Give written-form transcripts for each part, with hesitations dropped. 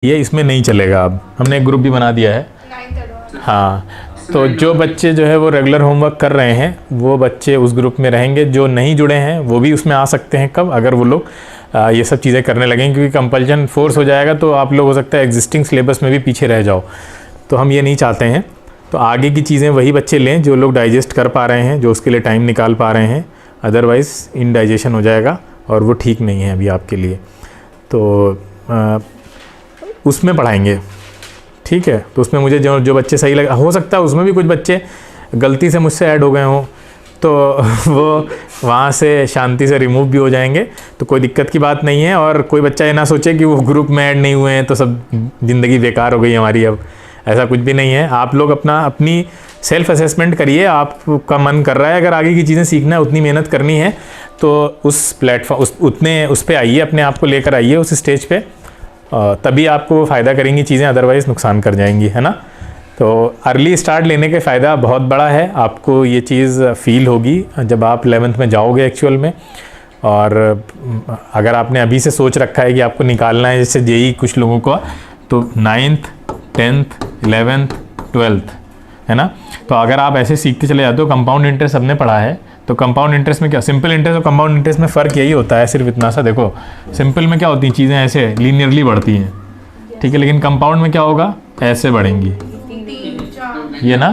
ये इसमें नहीं चलेगा। अब हमने एक ग्रुप भी बना दिया है। हाँ, तो जो बच्चे जो है वो रेगुलर होमवर्क कर रहे हैं वो बच्चे उस ग्रुप में रहेंगे, जो नहीं जुड़े हैं वो भी उसमें आ सकते हैं। कब? अगर वो लोग ये सब चीज़ें करने लगेंगे, क्योंकि कंपल्शन फोर्स हो जाएगा तो आप लोग हो सकता है एग्जिस्टिंग सिलेबस में भी पीछे रह जाओ, तो हम ये नहीं चाहते हैं। तो आगे की चीज़ें वही बच्चे लें जो लोग डाइजेस्ट कर पा रहे हैं, जो उसके लिए टाइम निकाल पा रहे हैं, अदरवाइज़ इनडाइजेशन हो जाएगा और वो ठीक नहीं है अभी आपके लिए। तो उसमें पढ़ाएंगे, ठीक है। तो उसमें मुझे जो बच्चे सही लगे, हो सकता है उसमें भी कुछ बच्चे गलती से मुझसे ऐड हो गए हों, तो वो वहाँ से शांति से रिमूव भी हो जाएंगे, तो कोई दिक्कत की बात नहीं है। और कोई बच्चा ये ना सोचे कि वो ग्रुप में ऐड नहीं हुए हैं तो सब ज़िंदगी बेकार हो गई हमारी। अब ऐसा कुछ भी नहीं है। आप लोग अपनी सेल्फ असेसमेंट करिए, आपका मन कर रहा है अगर आगे की चीज़ें सीखना है, उतनी मेहनत करनी है, तो उस प्लेटफॉर्म उस पर आइए, अपने आप को लेकर आइए उस स्टेज पे, तभी आपको फ़ायदा करेंगी चीज़ें, अदरवाइज़ नुकसान कर जाएंगी, है ना। तो अर्ली स्टार्ट लेने के फ़ायदा बहुत बड़ा है। आपको ये चीज़ फील होगी जब आप 11th में जाओगे एक्चुअल में। और अगर आपने अभी से सोच रखा है कि आपको निकालना है, जैसे जेई कुछ लोगों को, तो 9th 10th 11th 12th, है ना। तो अगर आप ऐसे सीखते चले जाते हो, कंपाउंड इंटरेस्ट सबने पढ़ा है, तो कंपाउंड इंटरेस्ट में क्या, सिंपल इंटरेस्ट और कंपाउंड इंटरेस्ट में फ़र्क यही होता है, सिर्फ इतना सा। देखो सिंपल में क्या होती हैं चीज़ें, ऐसे लीनियरली बढ़ती हैं, ठीक है, लेकिन कंपाउंड में क्या होगा, ऐसे बढ़ेंगी, ये ना।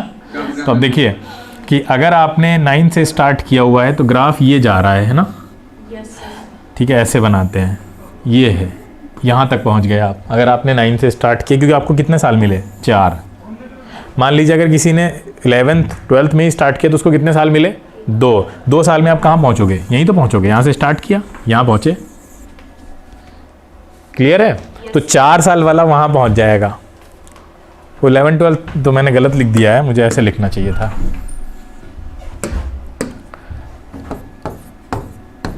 तो अब देखिए कि अगर आपने 9 से स्टार्ट किया हुआ है तो ग्राफ ये जा रहा है ना, ठीक है, ऐसे बनाते हैं, ये है, यहाँ तक पहुँच गए आप। अगर आपने 9 से स्टार्ट किया, क्योंकि आपको कितने साल मिले, 4। मान लीजिए अगर किसी ने 11th 12th में ही स्टार्ट किया तो उसको कितने साल मिले, 2 साल में आप कहाँ पहुँचोगे, यहीं तो पहुँचोगे। यहाँ से स्टार्ट किया, यहाँ पहुँचे, क्लियर है। तो 4 साल वाला वहाँ पहुँच जाएगा। वो 11 12 तो मैंने गलत लिख दिया है, मुझे ऐसे लिखना चाहिए था,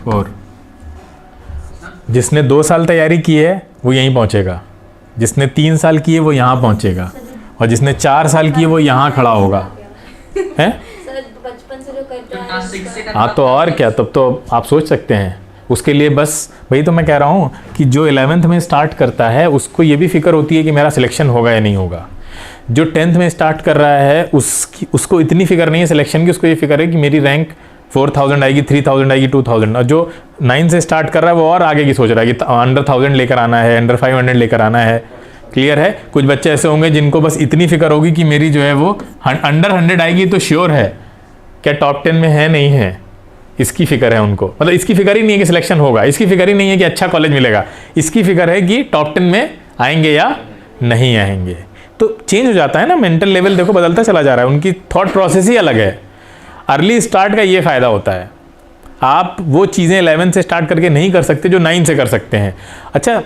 4। जिसने 2 साल तैयारी की है वो यहीं पहुँचेगा, जिसने 3 साल की है वो यहाँ पहुँचेगा, और जिसने 4 साल की है वो यहाँ खड़ा होगा, हैं। हाँ, तो और क्या, तब तो आप सोच सकते हैं उसके लिए। बस वही तो मैं कह रहा हूँ कि जो 11th में स्टार्ट करता है उसको ये भी फिक्र होती है कि मेरा सिलेक्शन होगा या नहीं होगा। जो 10th में स्टार्ट कर रहा है उसको इतनी फिक्र नहीं है सिलेक्शन की, उसको ये फिक्र है कि मेरी रैंक 4000 आएगी, 3000 आएगी, 2000। और जो 9 से स्टार्ट कर रहा है वो और आगे की सोच रहा है कि अंडर 1000 लेकर आना है, अंडर 500 लेकर आना है, क्लियर है। कुछ बच्चे ऐसे होंगे जिनको बस इतनी फिक्र होगी कि मेरी जो है वो अंडर 100 आएगी तो श्योर है, क्या टॉप 10 में है नहीं है, इसकी फिक्र है उनको। मतलब इसकी फिक्र ही नहीं है कि सिलेक्शन होगा, इसकी फिक्र ही नहीं है कि अच्छा कॉलेज मिलेगा, इसकी फिक्र है कि टॉप 10 में आएंगे या नहीं आएंगे। तो चेंज हो जाता है ना, मेंटल लेवल देखो बदलता चला जा रहा है, उनकी थॉट प्रोसेस ही अलग है। अर्ली स्टार्ट का ये फ़ायदा होता है, आप वो चीज़ें 11 से स्टार्ट करके नहीं कर सकते जो 9 से कर सकते हैं। अच्छा,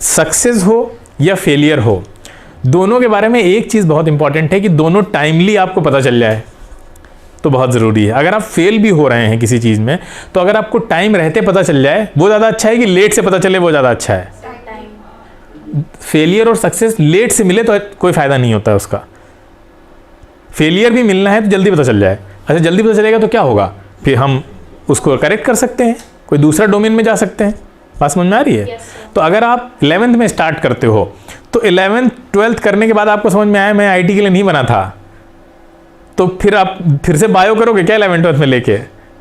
सक्सेस हो या फेलियर हो, दोनों के बारे में एक चीज़ बहुत इंपॉर्टेंट है कि दोनों टाइमली आपको पता चल जाए, तो बहुत ज़रूरी है। अगर आप फेल भी हो रहे हैं किसी चीज़ में, तो अगर आपको टाइम रहते पता चल जाए वो ज़्यादा अच्छा है कि लेट से पता चले वो ज़्यादा अच्छा है। फेलियर और सक्सेस लेट से मिले तो कोई फ़ायदा नहीं होता है उसका। फेलियर भी मिलना है तो जल्दी पता चल जाए। अच्छा, जल्दी पता चलेगा तो क्या होगा, फिर हम उसको करेक्ट कर सकते हैं, कोई दूसरा डोमेन में जा सकते हैं। बात समझ में आ रही है। तो अगर आप 11th में स्टार्ट करते हो तो 11th 12th करने के बाद आपको समझ में आया मैं आईटी के लिए नहीं बना था, तो फिर आप फिर से बायो करोगे क्या 11th 12th में लेके,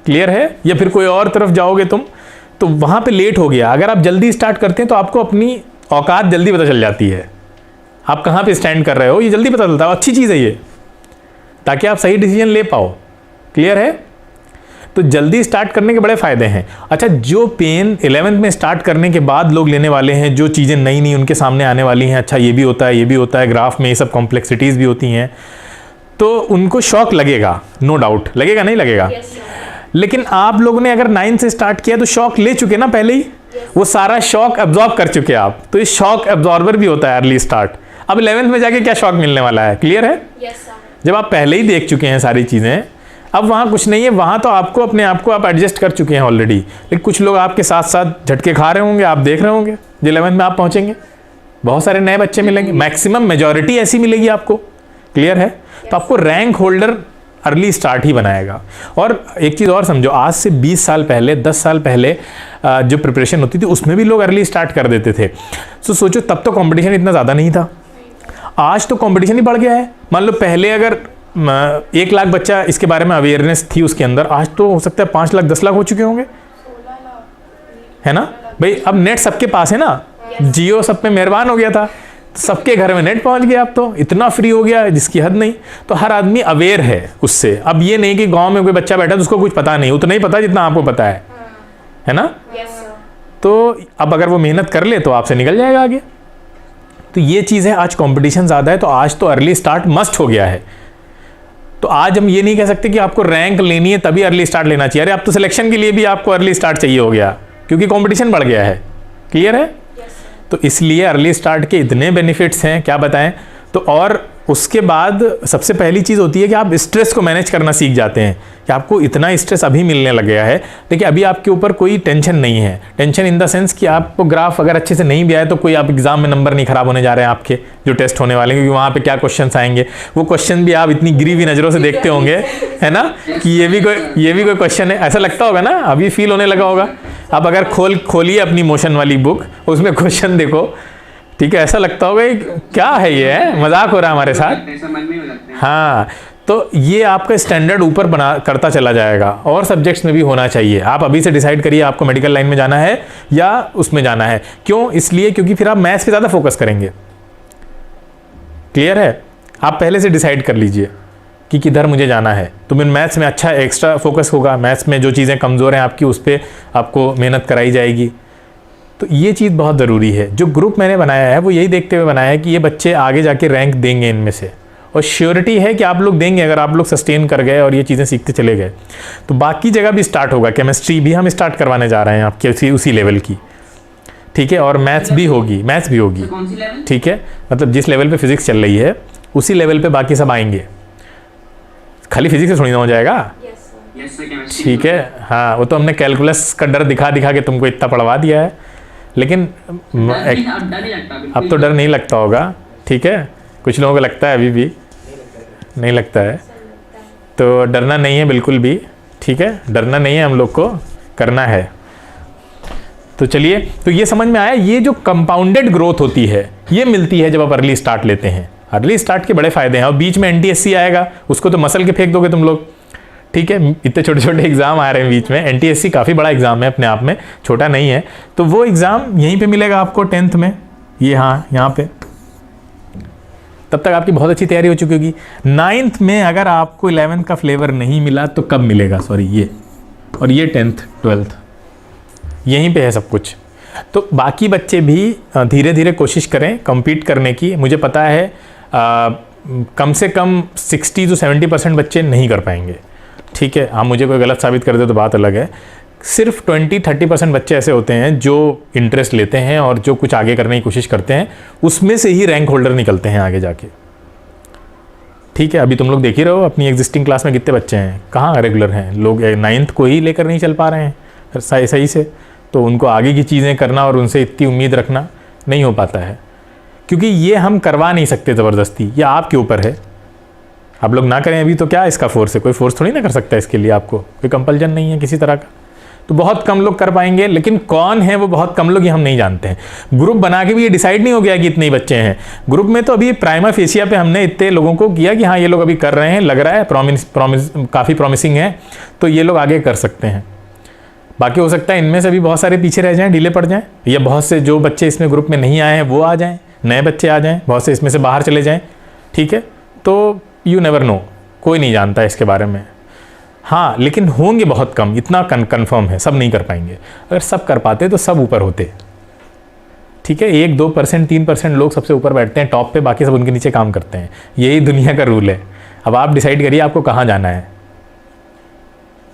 क्लियर है, या फिर कोई और तरफ जाओगे तुम, तो वहाँ पे लेट हो गया। अगर आप जल्दी स्टार्ट करते हैं तो आपको अपनी औकात जल्दी पता चल जाती है, आप कहाँ पे स्टैंड कर रहे हो ये जल्दी पता चलता है। अच्छी चीज़ है ये, ताकि आप सही डिसीजन ले पाओ, क्लियर है। तो जल्दी स्टार्ट करने के बड़े फ़ायदे हैं। अच्छा, जो पेन 11th में स्टार्ट करने के बाद लोग लेने वाले हैं, जो चीज़ें नई नई उनके सामने आने वाली हैं, अच्छा ये भी होता है, ये भी होता है, ग्राफ में ये सब कॉम्प्लेक्सिटीज़ भी होती हैं, तो उनको शॉक लगेगा, नो डाउट लगेगा, नहीं लगेगा। लेकिन आप लोगों ने अगर 9 से स्टार्ट किया तो शॉक ले चुके ना पहले ही, वो सारा शॉक एब्जॉर्ब कर चुके आप, तो ये शॉक एब्जॉर्बर भी होता है अर्ली स्टार्ट। अब 11th में जाके क्या शॉक मिलने वाला है, क्लियर है। जब आप पहले ही देख चुके हैं सारी चीज़ें, अब वहाँ कुछ नहीं है, वहाँ तो आपको अपने आप को आप एडजस्ट कर चुके हैं ऑलरेडी। लेकिन कुछ लोग आपके साथ साथ झटके खा रहे होंगे, आप देख रहे होंगे, जो 11th में आप पहुँचेंगे बहुत सारे नए बच्चे मिलेंगे, मैक्सिमम मेजॉरिटी ऐसी मिलेगी आपको, क्लियर है। तो आपको रैंक होल्डर अर्ली स्टार्ट ही बनाएगा। और एक चीज़ और समझो, आज से 20 साल पहले, 10 साल पहले जो प्रिपरेशन होती थी उसमें भी लोग अर्ली स्टार्ट कर देते थे। तो सोचो तब तो कंपटीशन इतना ज़्यादा नहीं था, आज तो कंपटीशन ही बढ़ गया है। मान लो पहले अगर 1 लाख बच्चा इसके बारे में अवेयरनेस थी उसके अंदर, आज तो हो सकता है 5 लाख 10 लाख हो चुके होंगे, है ना भाई। अब नेट सबके पास है ना, जियो सब पे मेहरबान हो गया था, सबके घर में नेट पहुंच गया, अब तो इतना फ्री हो गया है जिसकी हद नहीं। तो हर आदमी अवेयर है उससे। अब ये नहीं कि गांव में कोई बच्चा बैठा तो उसको कुछ पता नहीं, उतना ही पता जितना आपको पता है ना। तो अब अगर वो मेहनत कर ले तो आपसे निकल जाएगा आगे। तो ये चीज़ है, आज कंपटीशन ज़्यादा है तो आज तो अर्ली स्टार्ट मस्ट हो गया है। तो आज हम ये नहीं कह सकते कि आपको रैंक लेनी है तभी अर्ली स्टार्ट लेना चाहिए। अरे अब तो सिलेक्शन के लिए भी आपको अर्ली स्टार्ट चाहिए हो गया, क्योंकि कंपटीशन बढ़ गया है। क्लियर है? तो इसलिए अर्ली स्टार्ट के इतने बेनिफिट्स हैं, क्या बताएं। तो और उसके बाद सबसे पहली चीज़ होती है कि आप स्ट्रेस को मैनेज करना सीख जाते हैं, कि आपको इतना स्ट्रेस अभी मिलने लग गया है। देखिए अभी आपके ऊपर कोई टेंशन नहीं है, टेंशन इन द सेंस कि आपको ग्राफ अगर अच्छे से नहीं भी आए तो कोई आप एग्जाम में नंबर नहीं खराब होने जा रहे हैं आपके जो टेस्ट होने वाले हैं, क्योंकि वहाँ पे क्या क्वेश्चन आएंगे, वो क्वेश्चन भी आप इतनी गिरी हुई नज़रों से देखते होंगे, है ना, कि ये भी कोई क्वेश्चन है, ऐसा लगता होगा ना, अभी फील होने लगा होगा। अब अगर खोलिए अपनी मोशन वाली बुक, उसमें क्वेश्चन देखो, ठीक है, ऐसा लगता होगा क्या है, ये है मजाक हो रहा है हमारे साथ। हाँ, तो ये आपका स्टैंडर्ड ऊपर बना करता चला जाएगा, और सब्जेक्ट्स में भी होना चाहिए। आप अभी से डिसाइड करिए आपको मेडिकल लाइन में जाना है या उसमें जाना है। क्यों? इसलिए क्योंकि फिर आप मैथ्स पे ज़्यादा फोकस करेंगे। क्लियर है? आप पहले से डिसाइड कर लीजिए कि किधर मुझे जाना है, तो फिर मैथ्स में अच्छा एक्स्ट्रा फोकस होगा। मैथ्स में जो चीज़ें कमज़ोर हैं आपकी, उस पर आपको मेहनत कराई जाएगी। तो ये चीज़ बहुत ज़रूरी है। जो ग्रुप मैंने बनाया है वो यही देखते हुए बनाया है कि ये बच्चे आगे जाके रैंक देंगे इनमें से, और श्योरिटी है कि आप लोग देंगे अगर आप लोग सस्टेन कर गए और ये चीज़ें सीखते चले गए। तो बाकी जगह भी स्टार्ट होगा, केमिस्ट्री भी हम स्टार्ट करवाने जा रहे हैं आपके उसी लेवल की, ठीक है, और मैथ्स भी होगी, ठीक है, मतलब जिस लेवल पे फिजिक्स चल रही है उसी लेवल पे बाकी सब आएंगे। खाली फिजिक्स से थोड़ी ना हो जाएगा, ठीक है। हाँ, वो तो हमने कैलकुलस का डर दिखा के तुमको इतना पढ़वा दिया है, लेकिन अब तो डर नहीं लगता होगा, ठीक है। कुछ लोगों को लगता है, अभी भी नहीं लगता है, तो डरना नहीं है बिल्कुल भी, ठीक है, डरना नहीं है, हम लोग को करना है। तो चलिए, तो ये समझ में आया, ये जो कंपाउंडेड ग्रोथ होती है ये मिलती है जब आप अर्ली स्टार्ट लेते हैं। अर्ली स्टार्ट के बड़े फायदे हैं, और बीच में NTSC आएगा, उसको तो मसल के फेंक दोगे तुम लोग, ठीक है। इतने छोटे छोटे एग्जाम आ रहे हैं बीच में, NTSC काफ़ी बड़ा एग्जाम है अपने आप में, छोटा नहीं है। तो वो एग्ज़ाम यहीं पे मिलेगा आपको 10th में, ये हाँ यहाँ पे, तब तक आपकी बहुत अच्छी तैयारी हो चुकी होगी। 9th में अगर आपको 11th का फ्लेवर नहीं मिला तो कब मिलेगा, सॉरी ये, और ये 10th 12th यहीं पे है सब कुछ। तो बाकी बच्चे भी धीरे धीरे कोशिश करें कम्पीट करने की। मुझे पता है कम से कम 60 to 70% बच्चे नहीं कर पाएंगे, ठीक है। हाँ, मुझे कोई गलत साबित कर दे तो बात अलग है। सिर्फ 20-30% बच्चे ऐसे होते हैं जो इंटरेस्ट लेते हैं और जो कुछ आगे करने की कोशिश करते हैं, उसमें से ही रैंक होल्डर निकलते हैं आगे जाके, ठीक है। अभी तुम लोग देख ही रहो अपनी एग्जिस्टिंग क्लास में कितने बच्चे हैं, कहाँ रेगुलर हैं लोग, 9th को ही लेकर नहीं चल पा रहे हैं सही से, तो उनको आगे की चीज़ें करना और उनसे इतनी उम्मीद रखना नहीं हो पाता है, क्योंकि ये हम करवा नहीं सकते ज़बरदस्ती, ये आपके ऊपर है। आप लोग ना करें अभी तो क्या इसका फोर्स है, कोई फोर्स थोड़ी ना कर सकता है इसके लिए, आपको कोई कंपल्जन नहीं है किसी तरह का। तो बहुत कम लोग कर पाएंगे, लेकिन कौन है वो बहुत कम लोग ये हम नहीं जानते हैं। ग्रुप बना के भी ये डिसाइड नहीं हो गया कि इतने ही बच्चे हैं ग्रुप में। तो अभी प्राइमा फेसिया पे हमने इतने लोगों को किया कि हाँ ये लोग अभी कर रहे हैं, लग रहा है काफ़ी प्रॉमिसिंग है, तो ये लोग आगे कर सकते हैं। बाकी हो सकता है इनमें से भी बहुत सारे पीछे रह जाएं, ढीले पड़ जाएं, या बहुत से जो बच्चे इसमें ग्रुप में नहीं आए हैं वो आ जाएं, नए बच्चे आ जाएं, बहुत से इसमें से बाहर चले जाएं, ठीक है। तो यू नेवर नो, कोई नहीं जानता इसके बारे में। हाँ, लेकिन होंगे बहुत कम, इतना कन्फर्म है, सब नहीं कर पाएंगे। अगर सब कर पाते तो सब ऊपर होते, ठीक है। 1-2%, 3% लोग सबसे ऊपर बैठते हैं टॉप पे, बाकी सब उनके नीचे काम करते हैं। यही दुनिया का रूल है। अब आप डिसाइड करिए आपको कहाँ जाना है।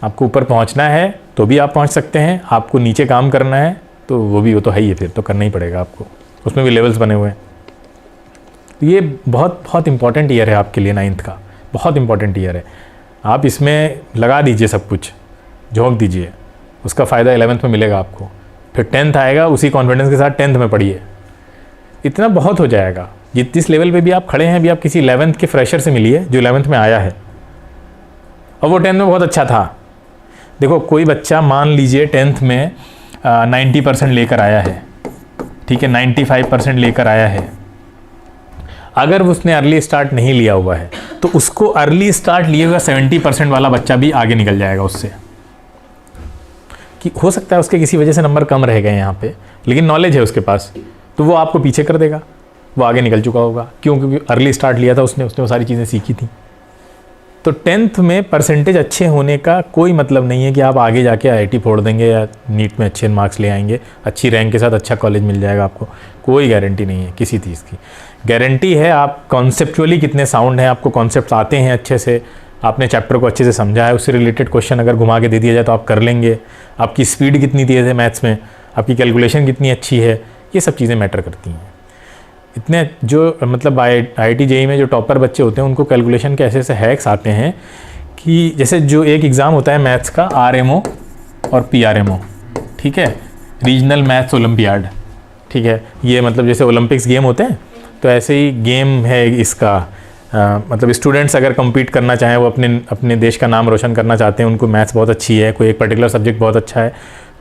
आपको ऊपर पहुँचना है तो भी आप पहुँच सकते हैं, आपको नीचे काम करना है तो वो तो है ही है, फिर तो करना ही पड़ेगा आपको, उसमें भी लेवल्स बने हुए हैं। ये बहुत इंपॉर्टेंट ईयर है आपके लिए, 9th का बहुत इंपॉर्टेंट ईयर है। आप इसमें लगा दीजिए सब कुछ, झोंक दीजिए, उसका फ़ायदा 11th में मिलेगा आपको। फिर 10th आएगा, उसी कॉन्फिडेंस के साथ 10th में पढ़िए, इतना बहुत हो जाएगा। जिस लेवल पे भी आप खड़े हैं, अभी आप किसी 11th के फ्रेशर से मिलिए जो 11th में आया है, और वो 10th में बहुत अच्छा था। देखो कोई बच्चा मान लीजिए 10th में 90% लेकर आया है, ठीक है, 95% लेकर आया है, अगर उसने अर्ली स्टार्ट नहीं लिया हुआ है तो उसको अर्ली स्टार्ट लिए हुआ 70% वाला बच्चा भी आगे निकल जाएगा उससे। कि हो सकता है उसके किसी वजह से नंबर कम रह गए यहाँ पे, लेकिन नॉलेज है उसके पास, तो वो आपको पीछे कर देगा, वो आगे निकल चुका होगा। क्यों? क्योंकि अर्ली स्टार्ट लिया था उसने वो सारी चीज़ें सीखी थी। तो 10th में परसेंटेज अच्छे होने का कोई मतलब नहीं है कि आप आगे जाके IIT फोड़ देंगे या नीट में अच्छे मार्क्स ले आएंगे, अच्छी रैंक के साथ अच्छा कॉलेज मिल जाएगा आपको। कोई गारंटी नहीं है किसी चीज़ की। गारंटी है आप कॉन्सेप्चुअली कितने साउंड हैं, आपको कॉन्सेप्ट आते हैं अच्छे से, आपने चैप्टर को अच्छे से समझा है, उससे रिलेटेड क्वेश्चन अगर घुमा के दे दिया जाए तो आप कर लेंगे, आपकी स्पीड कितनी तेज़ है मैथ्स में, आपकी कैलकुलेशन कितनी अच्छी है, ये सब चीज़ें मैटर करती हैं। इतने जो मतलब IIT JEE में जो टॉपर बच्चे होते हैं उनको कैलकुलेशन के ऐसे ऐसे हैक्स आते हैं कि जैसे जो एक एग्ज़ाम होता है मैथ्स का RMO और PRMO, ठीक है, रीजनल मैथ्स ओलंपियाड, ठीक है, ये मतलब जैसे ओलंपिक्स गेम होते हैं तो ऐसे ही गेम है इसका। मतलब स्टूडेंट्स अगर कम्पीट करना चाहें, वो अपने देश का नाम रोशन करना चाहते हैं, उनको मैथ्स बहुत अच्छी है, कोई एक पर्टिकुलर सब्जेक्ट बहुत अच्छा है,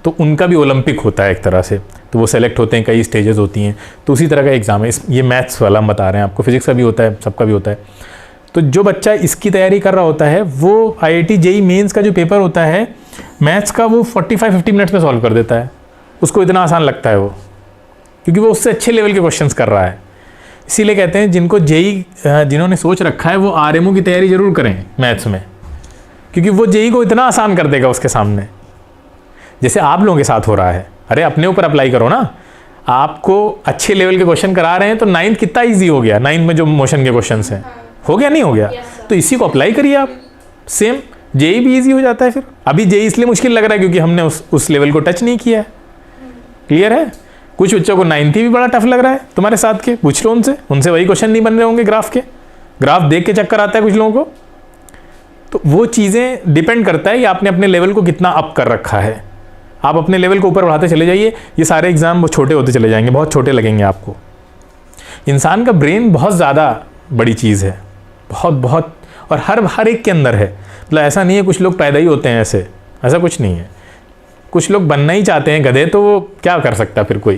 तो उनका भी ओलंपिक होता है एक तरह से, तो वो सेलेक्ट होते हैं, कई स्टेजेस होती हैं, तो उसी तरह का एग्ज़ाम है। ये मैथ्स वाला हम बता रहे हैं आपको, फिजिक्स का भी होता है, सबका भी होता है। तो जो बच्चा इसकी तैयारी कर रहा होता है वो IIT JEE मेंस का जो पेपर होता है मैथ्स का, वो 45-50 मिनट्स में सॉल्व कर देता है। उसको इतना आसान लगता है वो, क्योंकि वो उससे अच्छे लेवल के क्वेश्चंस कर रहा है। इसीलिए कहते हैं जिनको जिन्होंने सोच रखा है वो RMO की तैयारी ज़रूर करें मैथ्स में, क्योंकि वो JEE को इतना आसान कर देगा उसके सामने, जैसे आप लोगों के साथ हो रहा है। अरे अपने ऊपर अप्लाई करो ना, आपको अच्छे लेवल के क्वेश्चन करा रहे हैं तो 9th कितना ईजी हो गया, 9th में जो मोशन के क्वेश्चंस हैं, हो गया नहीं हो गया? तो इसी को अप्लाई करिए आप, सेम JEE भी ईजी हो जाता है फिर। अभी JEE इसलिए मुश्किल लग रहा है क्योंकि हमने उस लेवल को टच नहीं किया है। क्लियर है? कुछ बच्चों को 9th भी बड़ा टफ लग रहा है तुम्हारे साथ के, पूछ लो उनसे वही क्वेश्चन नहीं बन रहे होंगे ग्राफ देख के चक्कर आता है कुछ लोगों को। तो वो चीज़ें डिपेंड करता है कि आपने अपने लेवल को कितना अप कर रखा है। आप अपने लेवल को ऊपर बढ़ाते चले जाइए, ये सारे एग्जाम वो छोटे होते चले जाएंगे, बहुत छोटे लगेंगे आपको। इंसान का ब्रेन बहुत ज़्यादा बड़ी चीज़ है, बहुत, और हर एक के अंदर है। मतलब ऐसा नहीं है कुछ लोग पैदा ही होते हैं ऐसे, ऐसा कुछ नहीं है। कुछ लोग बनना ही चाहते हैं गधे, तो वो क्या कर सकता फिर कोई,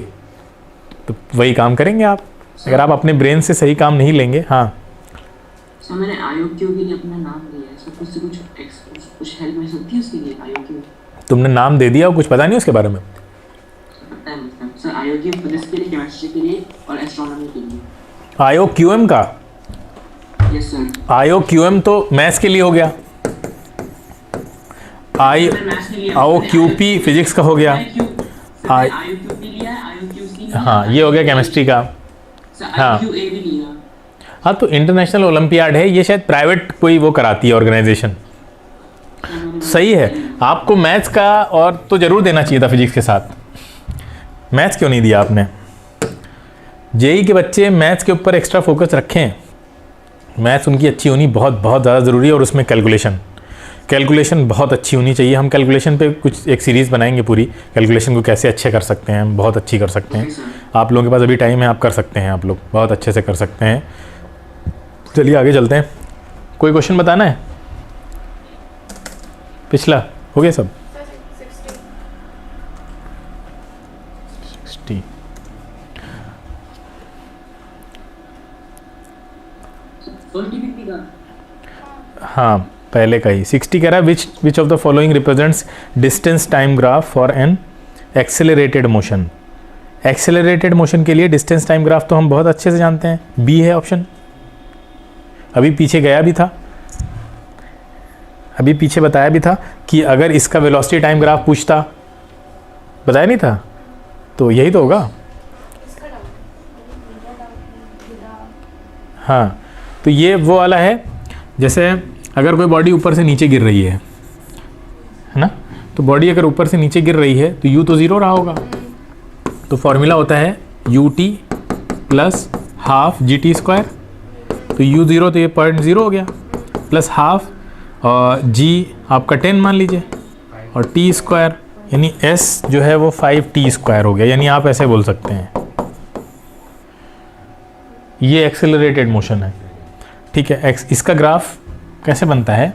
तो वही काम करेंगे आप अगर आप अपने ब्रेन से सही काम नहीं लेंगे। हाँ सर, मैंने आयोक्यू के लिए अपना नाम दिया है, सर कुछ हेल्प मिल सकती है उसके लिए? आयोक्यू तुमने नाम दे दिया और कुछ पता नहीं उसके बारे में? पता है मतलब सर, आयोक्यू फिजिक्स के लिए, केमिस्ट्री के लिए और एस्ट्रोनॉमी के लिए। IOQM का? Yes sir. IOQM तो मैथ्स के लिए हो गया, IOQP फिजिक्स का हो गया, हाँ ये हो गया केमिस्ट्री का। हाँ तो इंटरनेशनल ओलंपियाड है, ये शायद प्राइवेट कोई वो कराती है ऑर्गेनाइजेशन। सही है, आपको मैथ्स का और तो ज़रूर देना चाहिए था फिजिक्स के साथ। मैथ्स क्यों नहीं दिया आपने? JEE के बच्चे मैथ्स के ऊपर एक्स्ट्रा फोकस रखें, मैथ्स उनकी अच्छी होनी बहुत ज़्यादा ज़रूरी है। और उसमें कैलकुलेशन बहुत अच्छी होनी चाहिए। हम कैलकुलेशन पे कुछ एक सीरीज़ बनाएंगे पूरी, कैलकुलेशन को कैसे अच्छे कर सकते हैं, हम बहुत अच्छी कर सकते हैं। आप लोगों के पास अभी टाइम है, आप कर सकते हैं, आप लोग बहुत अच्छे से कर सकते हैं। चलिए आगे चलते हैं। कोई क्वेश्चन बताना है? पिछला हो गया सब? 60 हाँ पहले का ही 60 कह रहा है। Which of the following represents distance time graph for an accelerated motion. Accelerated motion के लिए डिस्टेंस टाइम ग्राफ तो हम बहुत अच्छे से जानते हैं, बी है ऑप्शन। अभी पीछे गया भी था, अभी पीछे बताया भी था कि अगर इसका वेलोसिटी टाइम ग्राफ पूछता, बताया नहीं था, तो यही तो होगा। हाँ तो ये वो वाला है, जैसे अगर कोई बॉडी ऊपर से नीचे गिर रही है ना, तो बॉडी अगर ऊपर से नीचे गिर रही है तो u तो ज़ीरो रहा होगा। तो फॉर्मूला होता है ut plus half GT square. तो u ज़ीरो तो ये 0.0 हो गया, प्लस हाफ और g आपका 10 मान लीजिए, और t स्क्वायर यानी s जो है वो 5t स्क्वायर हो गया। यानी आप ऐसे बोल सकते हैं ये एक्सेलरेटेड मोशन है, ठीक है। इसका ग्राफ कैसे बनता है?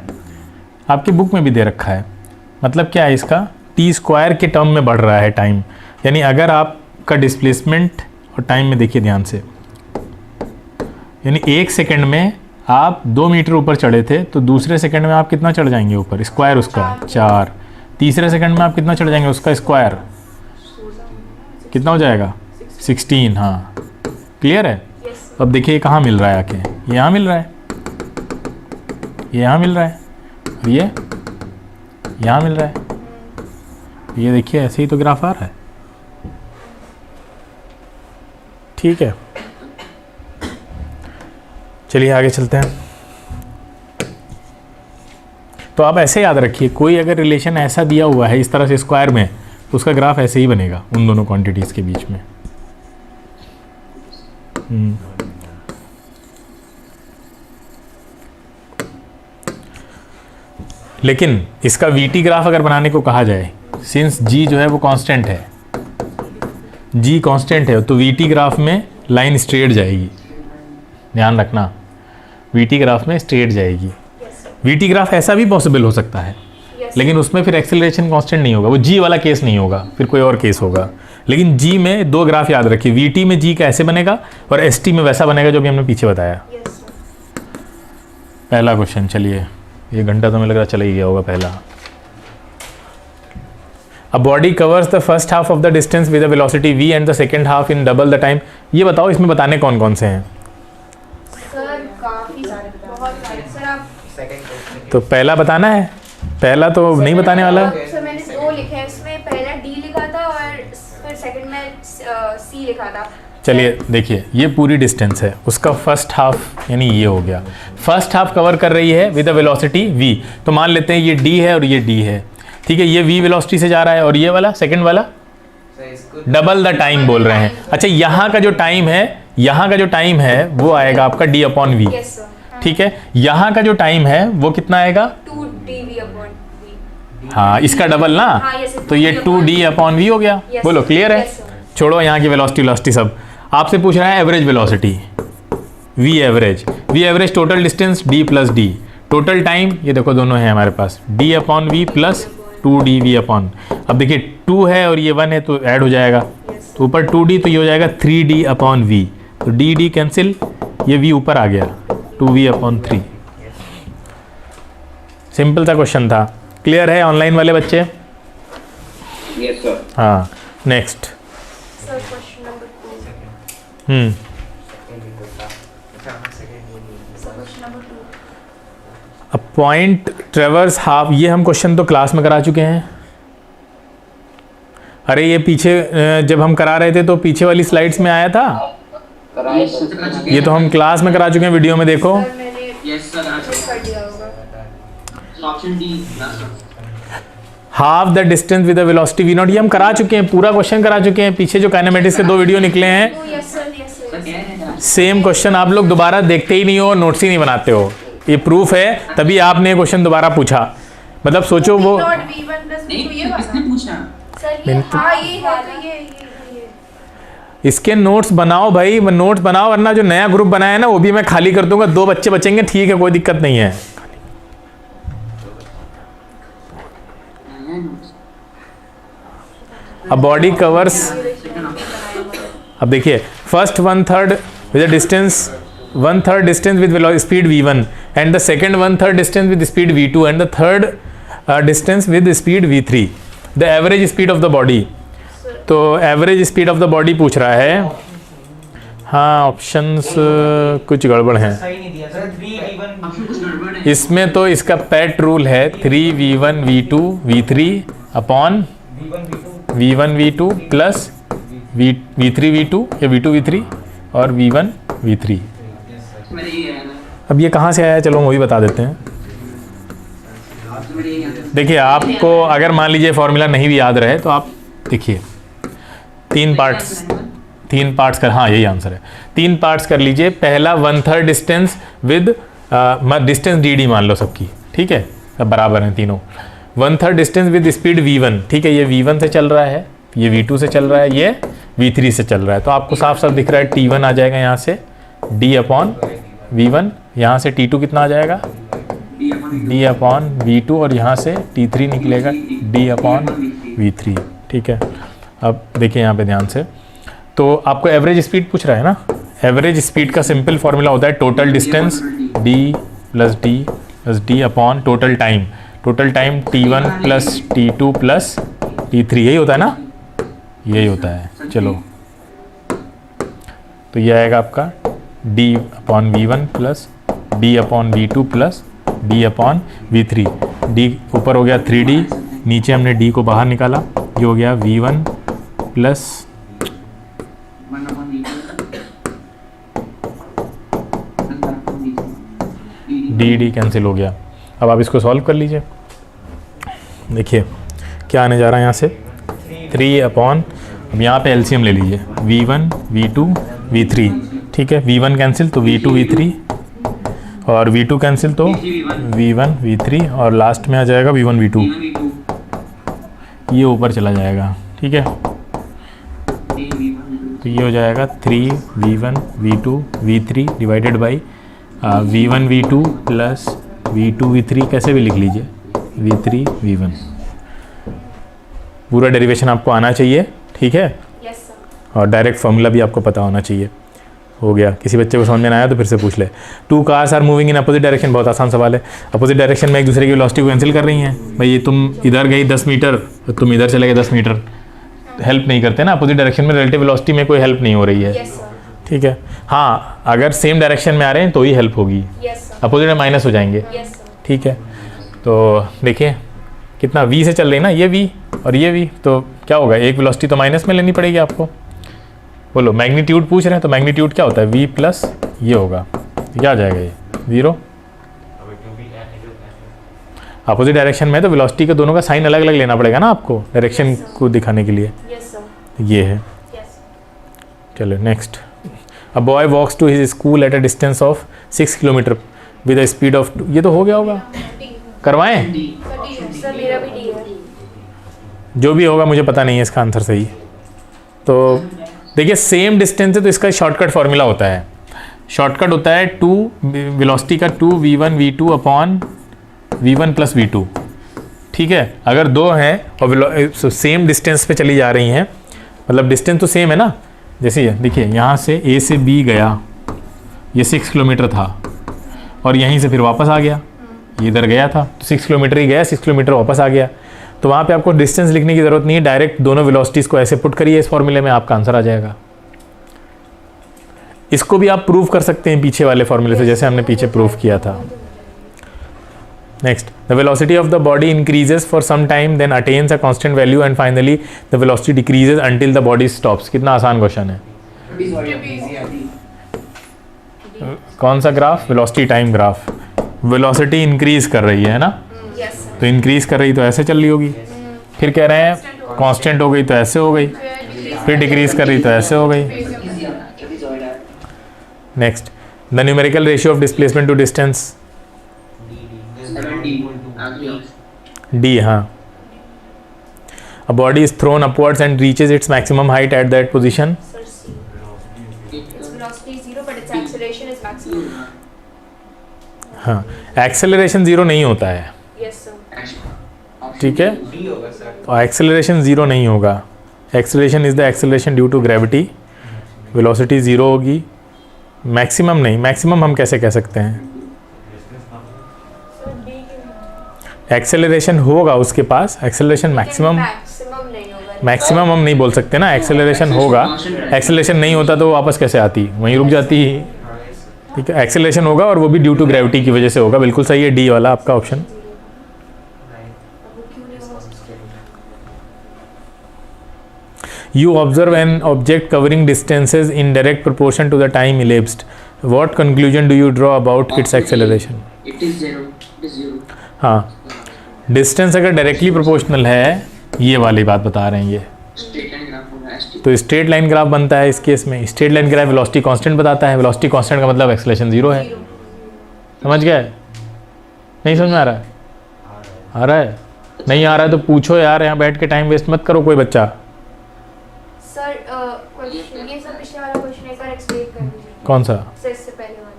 आपकी बुक में भी दे रखा है। मतलब क्या है इसका, टी स्क्वायर के टर्म में बढ़ रहा है टाइम। यानी अगर आपका डिस्प्लेसमेंट और टाइम में देखिए ध्यान से, यानी 1 सेकंड में आप 2 मीटर ऊपर चढ़े थे तो दूसरे सेकंड में आप कितना चढ़ जाएंगे ऊपर, स्क्वायर उसका 4। तीसरे सेकंड में आप कितना चढ़ जाएंगे उसका स्क्वायर, कितना हो जाएगा 16। हाँ क्लियर है। अब देखिए ये कहाँ मिल रहा है आके, ये यहाँ मिल रहा है, ये यहाँ मिल रहा है, और ये यहाँ मिल रहा है। ये देखिए ऐसे ही तो ग्राफ आ रहा है। ठीक है, चलिए आगे चलते हैं। तो आप ऐसे याद रखिए, कोई अगर रिलेशन ऐसा दिया हुआ है इस तरह से स्क्वायर में, तो उसका ग्राफ ऐसे ही बनेगा उन दोनों क्वांटिटीज़ के बीच में। लेकिन इसका वीटी ग्राफ अगर बनाने को कहा जाए, सिंस जी जो है वो कांस्टेंट है, जी कांस्टेंट है, तो वीटी ग्राफ में लाइन स्ट्रेट जाएगी। ध्यान रखना, वीटी ग्राफ में स्ट्रेट जाएगी। वीटी ग्राफ ऐसा भी पॉसिबल हो सकता है, लेकिन उसमें फिर एक्सेलरेशन कांस्टेंट नहीं होगा, वो जी वाला केस नहीं होगा, फिर कोई और केस होगा। लेकिन जी में 2 ग्राफ याद रखिए, वीटी में जी कैसे बनेगा और एसटी में वैसा बनेगा जो भी हमने पीछे बताया। पहला क्वेश्चन, चलिए 1 घंटा तो मुझे लग रहा चला ही गया होगा। पहला, a body covers the first half of the distance with the velocity v and the second half in double the time. ये बताओ इसमें बताने कौन कौन से हैं। सर काफी सारे, बहुत सारे सर। आप तो पहला बताना है, पहला तो नहीं बताने वाला। सर मैंने 2 लिखे हैं, इसमें पहला d लिखा था और फिर सेकंड में c लिखा था। चलिए देखिए, ये पूरी डिस्टेंस है, उसका फर्स्ट हाफ यानी ये हो गया। फर्स्ट हाफ कवर कर रही है विद अ वेलोसिटी v, तो मान लेते हैं ये d है और ये d है। ठीक है, ये v वेलोसिटी से जा रहा है और ये वाला सेकंड वाला डबल द टाइम बोल रहे हैं। अच्छा, यहाँ का जो टाइम है, यहाँ का जो टाइम है वो आएगा आपका d/v। Yes sir. ठीक है, यहाँ का जो टाइम है वो कितना आएगा 2dv/v। हाँ, इसका डबल ना, हाँ, yes, तो ये 2d/v हो गया। Yes, बोलो क्लियर है। yes, sir। छोड़ो यहाँ की वेलोसिटी सब, आपसे पूछ रहा है average velocity v average. v average total distance d + d, total time ये देखो दोनों है हमारे पास d/v + 2dv/। अब देखिए 2 है और ये 1 है तो ऐड हो जाएगा, तो ऊपर 2d तो ये हो जाएगा 3d/v, तो d कैंसिल, ये v ऊपर आ गया 2v/3। सिंपल सा क्वेश्चन था। क्लियर है ऑनलाइन वाले बच्चे? Yes sir. हाँ, नेक्स्ट। Sir question number 2। हम्म, sir question number 2। A point traverse half, ये हम क्वेश्चन तो क्लास में करा चुके हैं। अरे ये पीछे जब हम करा रहे थे तो पीछे वाली स्लाइड्स में आया था, ये तो हम क्लास में करा चुके हैं, वीडियो में देखो। सर मैंने यस सर, चेक कर दिया होगा। Option D half the distance with the velocity v0, ये हम करा चुके हैं, पूरा क्वेश्चन करा चुके हैं। पीछे जो काइनेमेटिक्स के 2 वीडियो निकले हैं, yes sir, yes sir. Same question आप लोग दोबारा देखते ही नहीं हो, नोट्स ही नहीं बनाते हो। ये प्रूफ है, तभी आपने क्वेश्चन दोबारा पूछा। मतलब सोचो वो v0 v1 + v2 ये किसने वाला पूछा? सर, ये हाँ ये है, तो ये इसके नोट्स बनाओ भाई, नोट्स बनाओ, वरना जो नया ग्रुप बनाया है ना वो भी मैं खाली कर दूंगा। 2 बच्चे बचेंगे, ठीक है, कोई दिक्कत नहीं है। अब बॉडी कवर्स, अब देखिए first 1/3 with distance 1/3 distance with speed v1 and the second 1/3 distance with speed v2 and the third distance with speed v3, the average speed of the body. तो average speed of the body पूछ रहा है। हाँ, options कुछ गड़बड़ हैं इसमें। तो इसका पेट रूल है 3v1 v2 v3 upon v1 v2 plus v3 v2 या v2 v3 और v1 v3। मेरे ये है ना, अब ये कहाँ से आया है, चलो वो भी बता देते हैं। मेरे ये है। देखिए, आपको अगर मान लीजिए फॉर्मूला नहीं भी याद रहे तो आप देखिए 3 पार्ट्स कर, हाँ यही आंसर है। 3 पार्ट्स कर लीजिए। पहला 1/3 डिस्टेंस विद डिस्टेंस dd मान लो सबकी, ठीक है, सब बराबर हैं तीनों। 1/3 डिस्टेंस विद स्पीड v1, ठीक है, ये v1 से चल रहा है, ये v2 से चल रहा है, ये v3 से चल रहा है। तो आपको साफ साफ दिख रहा है t1 आ जाएगा यहाँ से d/v1, यहाँ से t2 कितना आ जाएगा डी अपॉन v2 और यहाँ से t3 निकलेगा डी अपॉन v3। ठीक है, अब देखिए यहाँ पे ध्यान से, तो आपको एवरेज स्पीड पूछ रहा है ना। एवरेज स्पीड का सिंपल फॉर्मूला होता है total distance d plus D upon total time. Total time t1 plus t2 plus t3, यही होता है ना, यही होता है। चलो, तो ये आएगा आपका d upon v1 plus d upon v2 plus d upon v3। d ऊपर हो गया 3d, नीचे हमने d को बाहर निकाला, ये हो गया v1 प्लस d कैंसिल हो गया। अब आप इसको सॉल्व कर लीजिए। देखिए क्या आने जा रहा है यहाँ से 3 अपॉन, अब यहाँ पे एलसीएम ले लीजिए, v1 v2 v3। ठीक है, v1 कैंसिल तो v2 v3 और v2 कैंसिल तो v1 v3 और लास्ट में आ जाएगा v1 v2, ये ऊपर चला जाएगा। ठीक है, तो ये हो जाएगा 3 v1 v2 v3 divided by v1 v2 plus v2 v3, कैसे भी लिख लीजिए v3 v1। पूरा डेरिवेशन आपको आना चाहिए। ठीक है, यस सर। और डायरेक्ट फॉर्मूला भी आपको पता होना चाहिए। हो गया, किसी बच्चे को समझ में ना आया तो फिर से पूछ ले। 2 cars are moving in opposite direction, बहुत आसान सवाल है। अपोजिट डायरेक्शन में एक दूसरे की वेलोसिटी को कैंसिल कर रही हैं। भाई ये तुम इधर गई 10 मीटर तो तुम इधर चले गए 10 मीटर, हेल्प नहीं करते ना। अपोजिट डायरेक्शन में रिलेटिव वेलोसिटी में कोई हेल्प नहीं हो रही है। Yes sir. ठीक है, हाँ अगर सेम डायरेक्शन में आ रहे हैं तो ही हेल्प होगी, यस सर। अपोजिट में माइनस हो जाएंगे। Yes sir. ठीक है, तो देखिए कितना v से चल रही है ना, ये v और ये v, तो क्या होगा, एक वेलोसिटी तो माइनस में लेनी पड़ेगी आपको। बोलो, मैग्नीट्यूड पूछ रहे हैं तो मैग्नीट्यूड क्या होता है, v प्लस ये होगा, क्या आ जाएगा ये 0। अपोजिट डायरेक्शन में तो वेलोसिटी के दोनों का साइन अलग अलग लेना पड़ेगा ना आपको, डायरेक्शन को दिखाने के लिए। Yes sir. ये है। यस। चलो next, a boy walks to his school at a distance of 6 kilometre with a speed of, ये तो हो गया होगा, करवाएं? सर मेरा भी डी है। जो भी होगा मुझे पता नहीं है इसका आंसर सही। तो देखिए सेम डिस्टेंस है तो इसका शॉर्टकट फॉर्मूला होता है, शॉर्टकट होता है 2 वेलोसिटी का 2 v1 v2 upon v1 plus v2। ठीक है, अगर दो हैं और सेम डिस्टेंस पे चली जा रही हैं, मतलब डिस्टेंस तो सेम है ना। जैसे ये देखिए, यहाँ से a से b गया, ये 6 किलोमीटर था और यहीं से फिर वापस आ गया, ये इधर गया था तो 6 किलोमीटर ही गया, 6 किलोमीटर वापस आ गया। तो वहाँ पे आपको डिस्टेंस लिखने की ज़रूरत नहीं है, डायरेक्ट दोनों वेलोसिटीज़ को ऐसे पुट करिए इस फॉर्मूले में, आपका आंसर आ जाएगा। इसको भी आप प्रूव कर सकते हैं पीछे वाले फॉर्मूले से, जैसे हमने पीछे प्रूव किया था। Next, the velocity of the body increases for some time then attains a constant value and finally the velocity decreases until the body stops. कितना आसान क्वेश्चन है। कौन सा graph, velocity time graph. Velocity increase कर रही है ना, yes sir. तो इंक्रीज कर रही तो ऐसे चल रही होगी, फिर कह रहे हैं कांस्टेंट हो गई तो ऐसे हो गई, फिर डिक्रीज कर रही तो ऐसे हो गई। Next, the numerical ratio of displacement to distance, D. हाँ, a body is thrown upwards and reaches its maximum height at that position. Sir C, its velocity is 0 but its acceleration is maximum। हाँ, acceleration 0 नहीं होता है। Yes sir. ठीक है, तो acceleration 0 नहीं होगा। Acceleration is the acceleration due to gravity. Velocity 0 होगी, मैक्सिमम नहीं। मैक्सिमम हम कैसे कह सकते हैं, एक्सेलरेशन होगा उसके पास, एक्सेलरेशन मैक्सिमम नहीं होगा। मैक्सिमम हम नहीं बोल सकते ना, एक्सेलरेशन होगा। एक्सेलरेशन नहीं होता तो वापस कैसे आती, वहीं रुक जाती। ठीक है, एक्सेलरेशन होगा और वो भी ड्यू टू ग्रेविटी की वजह से होगा। बिल्कुल सही है, डी वाला आपका option. You observe an object covering distances in direct proportion to the time elapsed. What conclusion do you draw about its acceleration? It is 0. It is 0. हाँ, डिस्टेंस अगर डायरेक्टली प्रोपोर्शनल है, ये वाली बात बता रहे हैं ये, Straight line graph होगा ST. तो स्ट्रेट लाइन ग्राफ बनता है इस केस में। Straight line graph velocity constant बताता है, वेलोसिटी कांस्टेंट का मतलब एक्सेलरेशन 0 है। समझ गए? नहीं समझ में आ रहा है? आ रहा है? नहीं आ रहा है तो पूछो यार, यहाँ बैठ के टाइम वेस्ट मत करो कोई बच्चा। सर क्वेश्चन ये सब पिछले वाला क्वेश्चन एक बार एक्सप्लेन कर दीजिए। कौन सा? सर इससे पहले वाला।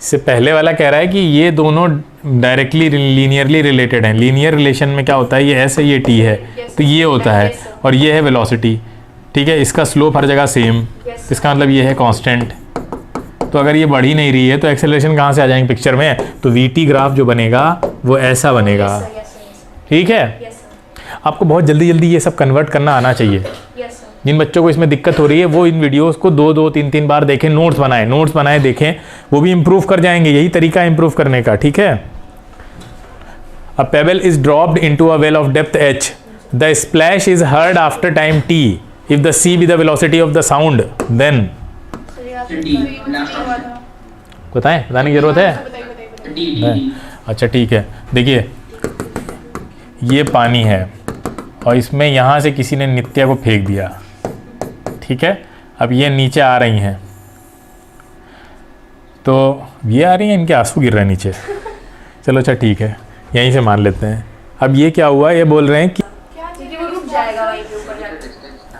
इससे पहले वाला कह रहा है कि ये दोनों डायरेक्टली लीनियरली रिलेटेड हैं। लीनियर रिलेशन में क्या होता है, ये एस है ये टी है, तो ये होता है, और ये है वेलोसिटी, ठीक है। इसका स्लोप हर जगह सेम, इसका मतलब ये है कांस्टेंट। तो अगर ये बढ़ ही नहीं रही है तो एक्सेलरेशन कहाँ से आ जाएंगे पिक्चर में, तो वी टी ग्राफ जो बनेगा वो ऐसा बनेगा, ठीक है। आपको बहुत जल्दी जल्दी ये सब कन्वर्ट करना आना चाहिए। जिन बच्चों को इसमें दिक्कत हो रही है वो इन वीडियोस को 2-2, 3-3 बार देखें, नोट्स बनाए देखें, वो भी इम्प्रूव कर जाएंगे। यही तरीका है इम्प्रूव करने का, ठीक है। A pebble is dropped into a well of depth h, the splash is heard after time t, if the c be the velocity of the sound, then बताने की जरूरत है। नहीं। अच्छा ठीक है, देखिए ये पानी है और इसमें यहाँ से किसी ने नित्या को फेंक दिया, ठीक है। अब ये नीचे आ रही हैं, तो ये आ रही हैं, इनके आंसू गिर रहे हैं नीचे। चलो अच्छा ठीक है, यहीं से मान लेते हैं। अब ये क्या हुआ, ये बोल रहे हैं कि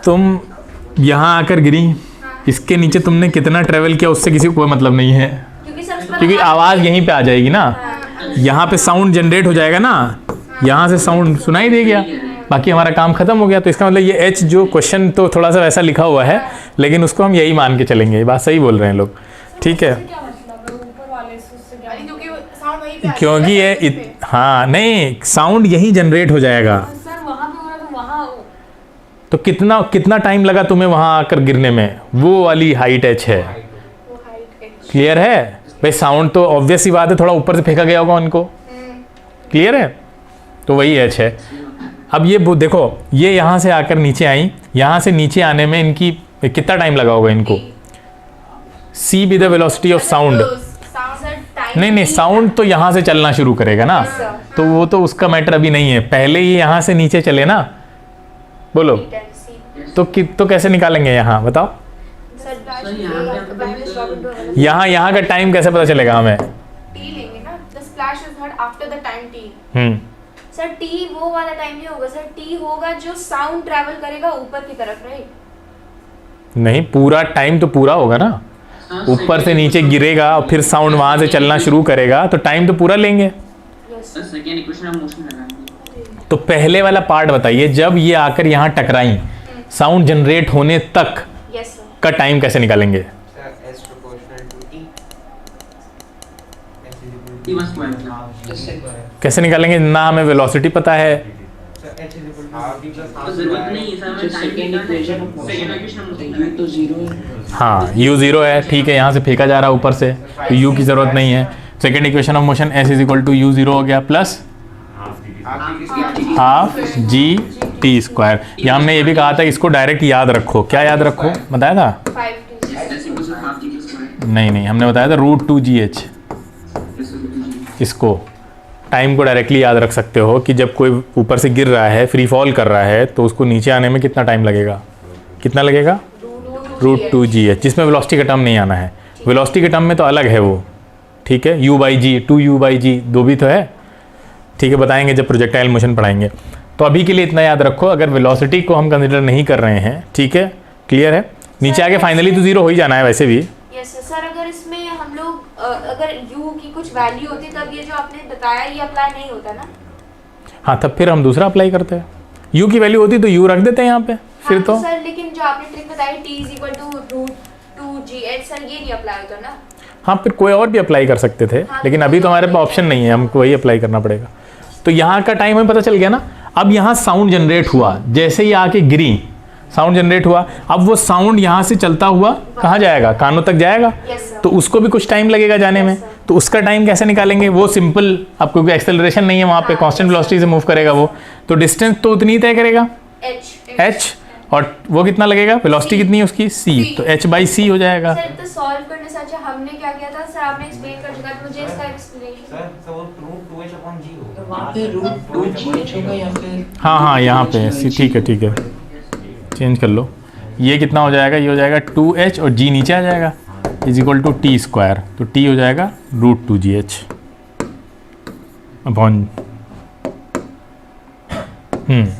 तुम यहाँ आकर गिरी, इसके नीचे तुमने कितना ट्रेवल किया उससे किसी को कोई मतलब नहीं है, क्योंकि आवाज़ यहीं पे आ जाएगी ना, यहाँ पे साउंड जनरेट हो जाएगा ना, यहाँ से साउंड सुनाई दे गया, बाकी हमारा काम खत्म हो गया। तो इसका मतलब ये एच जो क्वेश्चन तो थोड़ा सा वैसा लिखा हुआ है, लेकिन उसको हम यही मान के चलेंगे। ये बात सही बोल रहे हैं लोग, ठीक है। क्योंकि ये हाँ नहीं, साउंड यही जनरेट हो जाएगा। तो कितना टाइम लगा तुम्हें वहां आकर गिरने में, वो वाली हाइट एच है, क्लियर है भाई। साउंड तो ऑब्वियस ही बात है, थोड़ा ऊपर से फेंका गया होगा उनको, क्लियर है, तो वही एच है। अब ये देखो, ये यहाँ से आकर नीचे आई, यहाँ से नीचे आने में इनकी कितना टाइम लगा होगा इनको, C be the velocity of sound. नहीं, साउंड तो यहाँ से चलना शुरू करेगा ना, तो वो तो उसका मैटर अभी नहीं है, पहले ही यहाँ से नीचे चले ना, बोलो। तो कैसे निकालेंगे यहाँ, बताओ। यहाँ का टाइम कैसे पता चलेगा हमें, सर टी वो वाला टाइम नहीं होगा सर, टी होगा जो साउंड ट्रैवल करेगा ऊपर की तरफ, राइट। नहीं, पूरा टाइम तो पूरा होगा ना, ऊपर से नीचे गिरेगा और फिर साउंड वहां से चलना शुरू करेगा, तो टाइम तो पूरा लेंगे। तो पहले वाला पार्ट बताइए, जब ये आकर यहाँ टकराई, साउंड जनरेट होने तक का टाइम कैसे निकालेंगे। कैसे निकालेंगे ना, हमें वेलोसिटी पता है। हाँ u 0 है, ठीक है, यहाँ से फेंका जा रहा है ऊपर से, तो u की जरूरत नहीं है। Second equation of motion s is equal to u 0 हो गया plus half g t square. यहाँ हमने ये भी कहा था इसको डायरेक्ट याद रखो, क्या याद रखो बताया था, नहीं हमने बताया था √2gh। इसको टाइम को डायरेक्टली याद रख सकते हो कि जब कोई ऊपर से गिर रहा है, फ्री फॉल कर रहा है, तो उसको नीचे आने में कितना टाइम लगेगा, कितना लगेगा, √2gh, जिसमें वेलोसिटी का टर्म नहीं आना है। वेलोसिटी के टर्म में तो अलग है वो, ठीक है, u/g 2u/g दो भी तो है, ठीक है, बताएंगे जब प्रोजेक्टाइल मोशन पढ़ाएंगे। तो अभी के लिए इतना याद रखो, अगर वेलोसिटी को हम कंसिडर नहीं कर रहे हैं, ठीक है, क्लियर है। नीचे आके फाइनली तो 0 हो ही जाना है वैसे भी। यस सर, अगर इसमें हम लोग अगर u की कुछ वैल्यू होती तब ये जो आपने बताया ये अप्लाई नहीं होता ना। हाँ, तब फिर हम दूसरा अप्लाई करते हैं, u की वैल्यू होती तो u रख देते हैं यहाँ पे, फिर हाँ, तो सर लेकिन जो आपने ट्रिक बताई t = √2gh, सर ये नहीं अप्लाई होता ना। हाँ, फिर कोई और भी अप्लाई कर सकते थे, लेकिन अभी तो हमारे पास ऑप्शन नहीं है, हमको वही अप्लाई करना पड़ेगा। तो यहाँ का टाइम हमें पता चल गया ना। अब यहाँ साउंड जनरेट हुआ, जैसे ही आके गिरी साउंड जनरेट हुआ, अब वो साउंड यहाँ से चलता हुआ कहाँ जाएगा, कानों तक जाएगा, तो उसको भी कुछ टाइम लगेगा जाने में। तो उसका टाइम कैसे निकालेंगे, वो सिंपल, आपको कोई एक्सेलरेशन नहीं है वहाँ पे, कांस्टेंट वेलोसिटी से मूव करेगा वो, तो डिस्टेंस तो उतनी तय करेगा h, और वो कितना लगेगा, वेलोसिटी कितनी है उसकी c, तो h/c हो जाएगा। सर तो सॉल्व करने से अच्छा हमने क्या किया था, सर आपने एक्सप्लेन कर चुका है, मुझे इसका एक्सप्लेनेशन सर वो √2h/g होगा, वहां पे √2gh होगा या फिर हाँ यहाँ पे ठीक है, चेंज कर लो। ये कितना हो जाएगा, ये हो जाएगा 2h और g नीचे आ जाएगा, = t², तो t हो जाएगा √2gh अपॉन।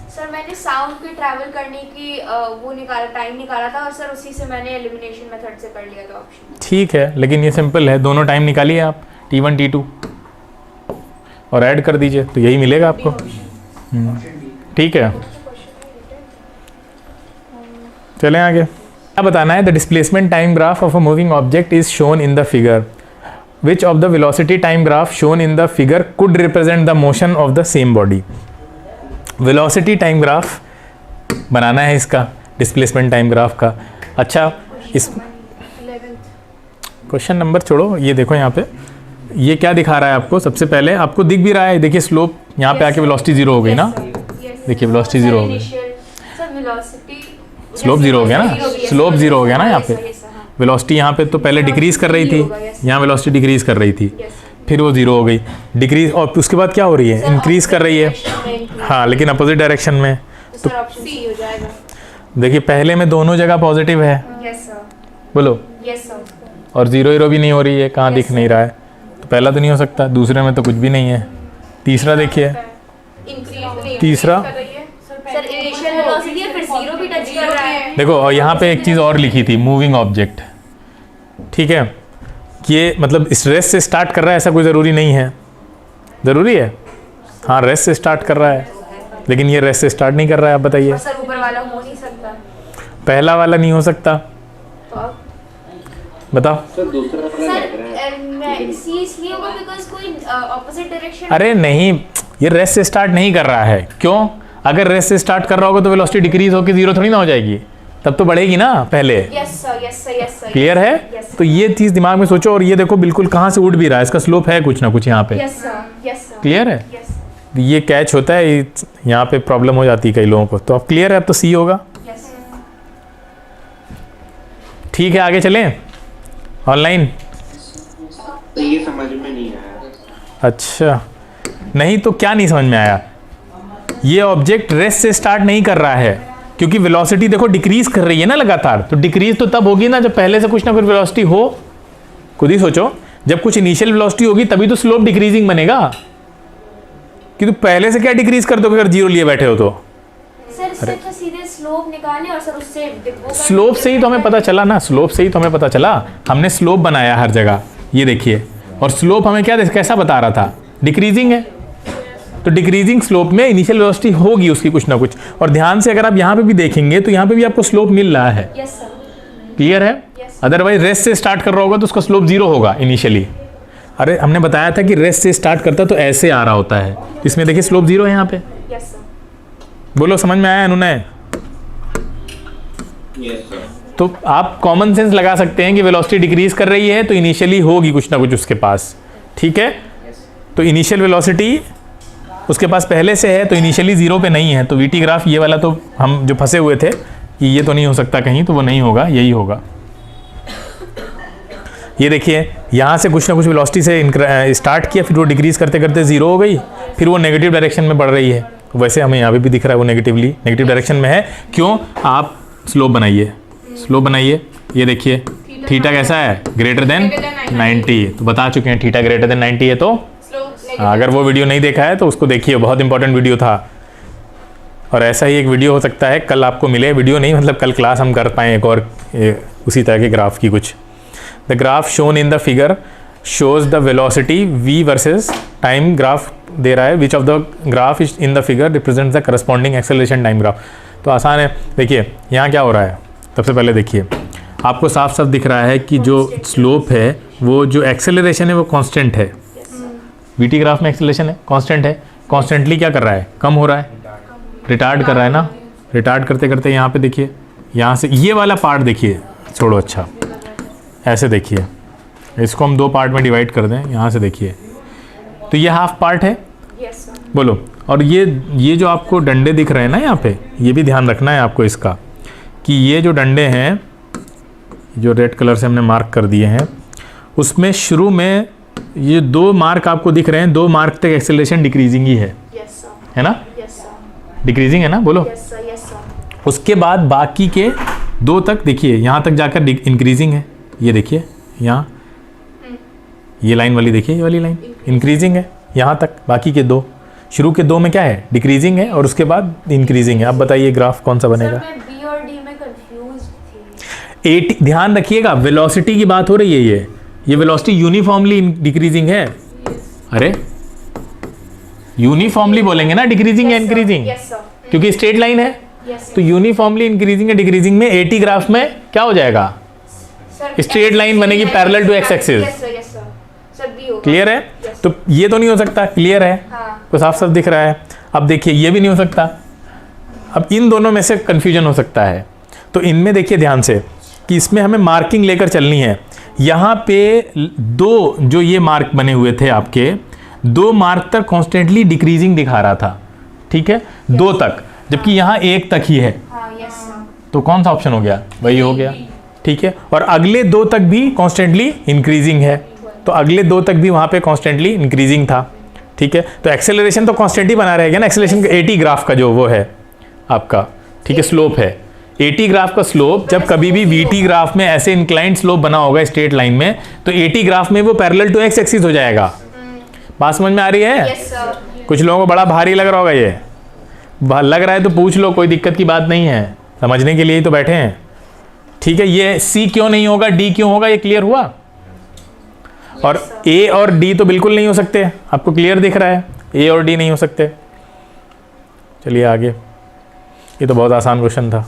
सर मैंने साउंड के ट्रैवल करने की वो निकाला, टाइम निकाला था, और सर उसी से मैंने एलिमिनेशन मेथड से कर लिया था ऑप्शन। ठीक है, लेकिन ये सिंपल है, दोनों टाइम निकालिए आप, t1 t2, और ऐड कर दीजिए तो यही मिलेगा आपको। ठीक है, चलें आगे। क्या बताना है? The displacement time graph of a moving object is shown in the figure. Which of the velocity time graph shown in the figure could represent the motion of the same body. Velocity time graph बनाना है इसका, displacement time graph का। अच्छा, इस question number छोड़ो, ये देखो यहाँ पे ये क्या दिखा रहा है आपको। सबसे पहले आपको दिख भी रहा है, देखिए स्लोप यहाँ पे आके वेलोसिटी जीरो हो गई ना, देखिए वेलोसिटी जीरो हो गई, स्लोप जीरो हो गया ना, स्लोप जीरो हो गया ना। यहाँ पे वेलोसिटी यहाँ पे तो पहले डिक्रीज कर रही थी, यहाँ वेलोसिटी डिक्रीज कर रही थी, फिर वो जीरो हो गई डिक्रीज, और उसके बाद क्या हो रही है? इंक्रीज कर रही है। हाँ, लेकिन अपोजिट डायरेक्शन में। तो ऑप्शन सी हो जाएगा। देखिए पहले में दोनों जगह पॉजिटिव है, यस सर, बोलो, यस सर, और जीरो जीरो भी नहीं हो रही है, कहाँ दिख नहीं रहा है, तो पहला तो नहीं हो सकता, दूसरे में तो कुछ भी नहीं है, तीसरा देखिए, तीसरा सर इनिशियल वेलोसिटी है, फिर जीरो भी टच कर रहा है। देखो, और यहाँ पे एक चीज़ और लिखी थी, मूविंग ऑब्जेक्ट। ठीक है, कि ये मतलब इस रेस से स्टार्ट कर रहा है ऐसा कोई ज़रूरी नहीं है। ज़रूरी है? हाँ, रेस से स्टार्ट कर रहा है, लेकिन ये रेस से स्टार्ट नहीं कर रहा है। आप बताइए, सर ऊपर वाला हो नहीं सकता, पहला वाला नहीं हो सकता, तो अब बताओ। सर सी इसलिए होगा बिकॉज़ कोई ऑपोजिट डायरेक्शन। अरे नहीं, ये रेस से स्टार्ट नहीं कर रहा है। क्यों? अगर रेस से स्टार्ट कर रहा होगा तो वेलोसिटी डिक्रीज होकर जीरो थोड़ी ना हो जाएगी, तब तो बढ़ेगी ना पहले। Yes sir, yes sir, yes sir, clear है? yes, तो ये चीज़ दिमाग में सोचो, और ये देखो बिल्कुल कहाँ से उड़ भी रहा है, इसका स्लोप है कुछ ना कुछ यहाँ पे। Yes sir, yes sir, clear है? यस ये कैच होता है, यहाँ पे प्रॉब्लम हो जाती है कई लोगों को। तो अब क्लियर है, अब तो सी होगा। यस। ठीक है, आगे चलें ऑनलाइन। तो ये समझ में नहीं आया। अच्छा, नहीं तो क्या नहीं समझ में आया? ये ऑब्जेक्ट रेस से स्टार्ट नहीं कर रहा है, क्योंकि वेलोसिटी देखो डिक्रीज कर रही है ना लगातार। तो डिक्रीज तो तब होगी ना जब पहले से कुछ ना कुछ वेलोसिटी हो। खुद ही सोचो, जब कुछ इनिशियल वेलोसिटी होगी तभी तो स्लोप डिक्रीजिंग बनेगा, कि तो पहले से क्या डिक्रीज कर दोगे अगर जीरो लिए बैठे हो तो। सर इससे तो सीधे स्लोप निकालने और सर उससे स्लोप से ही तो हमें पता चला ना, स्लोप से ही तो हमें पता चला। हमने स्लोप बनाया हर जगह, ये देखिए, और स्लोप हमें क्या कैसा बता रहा था? डिक्रीजिंग है। तो डिक्रीजिंग स्लोप में इनिशियल वेलोसिटी होगी उसकी कुछ ना कुछ। और ध्यान से अगर आप यहाँ पे भी देखेंगे तो यहाँ पे भी आपको स्लोप मिल रहा है। यस सर, क्लियर है? अदरवाइज रेस से स्टार्ट कर रहा होगा तो उसका स्लोप जीरो होगा इनिशियली। अरे हमने बताया था कि रेस से स्टार्ट करता तो ऐसे आ रहा होता है, इसमें देखिए स्लोप जीरो है यहाँ पे। यस सर, बोलो, समझ में आया अनुनय? Yes sir. तो आप कॉमन सेंस लगा सकते हैं कि वेलोसिटी डिक्रीज कर रही है तो इनिशियली होगी कुछ ना कुछ उसके पास। ठीक है, तो इनिशियल वेलोसिटी उसके पास पहले से है तो इनिशियली जीरो पे नहीं है। तो वीटी ग्राफ ये वाला तो हम जो फंसे हुए थे कि ये तो नहीं हो सकता कहीं, तो वो नहीं होगा, यही होगा। ये देखिए, यहाँ से कुछ ना कुछ वेलोसिटी से स्टार्ट किया, फिर वो डिक्रीज करते करते जीरो हो गई, फिर वो नेगेटिव डायरेक्शन में बढ़ रही है। वैसे हमें यहाँ पे भी दिख रहा है वो नेगेटिव डायरेक्शन में है। क्यों? आप स्लोप बनाइए, स्लोप बनाइए। ये देखिए थीटा कैसा है? Greater than 90। तो बता चुके हैं थीटा ग्रेटर देन 90 है तो अगर वो वीडियो नहीं देखा है तो उसको देखिए, बहुत इंपॉर्टेंट वीडियो था। और ऐसा ही एक वीडियो हो सकता है कल आपको मिले, वीडियो नहीं मतलब कल क्लास हम कर पाएँ एक और उसी तरह के ग्राफ की कुछ। The graph shown in the figure shows the velocity v versus time graph दे रहा है। Which of the graph is in the figure represent the corresponding acceleration time graph. तो आसान है, देखिए यहाँ क्या हो रहा है। सबसे पहले देखिए, आपको साफ साफ दिख रहा है कि जो स्लोप है वो जो एक्सेलरेशन है वो कांस्टेंट है। वीटी ग्राफ में एक्सेलरेशन है कांस्टेंट है, कॉन्स्टेंटली क्या कर रहा है? कम हो रहा है, रिटार्ड कर रहा है ना। रिटार्ड करते करते यहाँ पे देखिए, यहाँ से ये वाला पार्ट देखिए, छोड़ो, अच्छा ऐसे देखिए, इसको हम दो पार्ट में डिवाइड कर दें। यहाँ से देखिए तो ये हाफ पार्ट है, यस सर, बोलो। और ये जो आपको डंडे दिख रहे हैं ना यहाँ पे, ये भी ध्यान रखना है आपको इसका, कि ये जो डंडे हैं जो रेड कलर से हमने मार्क कर दिए हैं, उसमें शुरू में ये दो मार्क आपको दिख रहे हैं, दो मार्क तक एक्सेलरेशन डिक्रीजिंग ही है यस सर, है ना? यस सर, डिक्रीजिंग है ना, बोलो। Yes sir, yes sir. उसके बाद बाकी के दो तक देखिए, यहाँ तक जाकर इंक्रीजिंग है। ये देखिए यहाँ ये लाइन वाली देखिए, ये वाली लाइन इंक्रीजिंग है यहाँ तक। बाकी के दो, शुरू के दो में क्या है? डिक्रीजिंग है, और उसके बाद इंक्रीजिंग है। अब बताइए ग्राफ कौन सा बनेगा? सर मैं बी और डी में कंफ्यूज थी। 80, ध्यान रखिएगा, वेलोसिटी की बात हो रही है। ये वेलोसिटी यूनिफॉर्मली डिक्रीजिंग है। अरे यूनिफॉर्मली बोलेंगे ना डिक्रीजिंग या इंक्रीजिंग, यस सर, क्योंकि स्ट्रेट लाइन है। यस तो यूनिफॉर्मली इंक्रीजिंग या डिक्रीजिंग में एटी ग्राफ में क्या हो जाएगा, सर, straight line बनेगी parallel to x axis। Yes sir, yes sir, sir B होगा। क्लियर है? Yes. तो ये तो नहीं हो सकता, क्लियर है, हाँ, तो साफ साफ दिख रहा है। अब देखिए ये भी नहीं हो सकता। अब इन दोनों में से कंफ्यूजन हो सकता है, तो इनमें देखिए ध्यान से कि इसमें हमें मार्किंग लेकर चलनी है। यहाँ पे दो जो ये मार्क बने हुए थे आपके, दो मार्क तक कॉन्स्टेंटली डिक्रीजिंग दिखा रहा था, ठीक है, दो तक, जबकि यहाँ एक तक ही है। हाँ, यस सर, तो कौन सा ऑप्शन हो गया, वही हो गया, ठीक है। और अगले दो तक भी कॉन्स्टेंटली इंक्रीजिंग है, तो अगले दो तक भी वहाँ पे कॉन्स्टेंटली इंक्रीजिंग था, ठीक है। तो एक्सेलरेशन तो कॉन्स्टेंट ही बना रहेगा ना, एक्सेलरेशन का 80 ग्राफ का जो वो है आपका, ठीक है, स्लोप है 80 ग्राफ का स्लोप। जब कभी भी VT ग्राफ में ऐसे इंक्लाइंड स्लोप बना होगा स्ट्रेट लाइन में, तो 80 ग्राफ में वो पैरेलल टू एक्स एक्सिस हो जाएगा। बात समझ में आ रही है? यस सर, कुछ लोगों को बड़ा भारी लग रहा होगा, ये लग रहा है तो पूछ लो, कोई दिक्कत की बात नहीं है, समझने के लिए ही तो बैठे हैं, ठीक है। ये C क्यों नहीं होगा, D क्यों होगा, ये क्लियर हुआ। और A और D तो बिल्कुल नहीं हो सकते, आपको क्लियर दिख रहा है, A और D नहीं हो सकते। चलिए आगे, ये तो बहुत आसान क्वेश्चन था।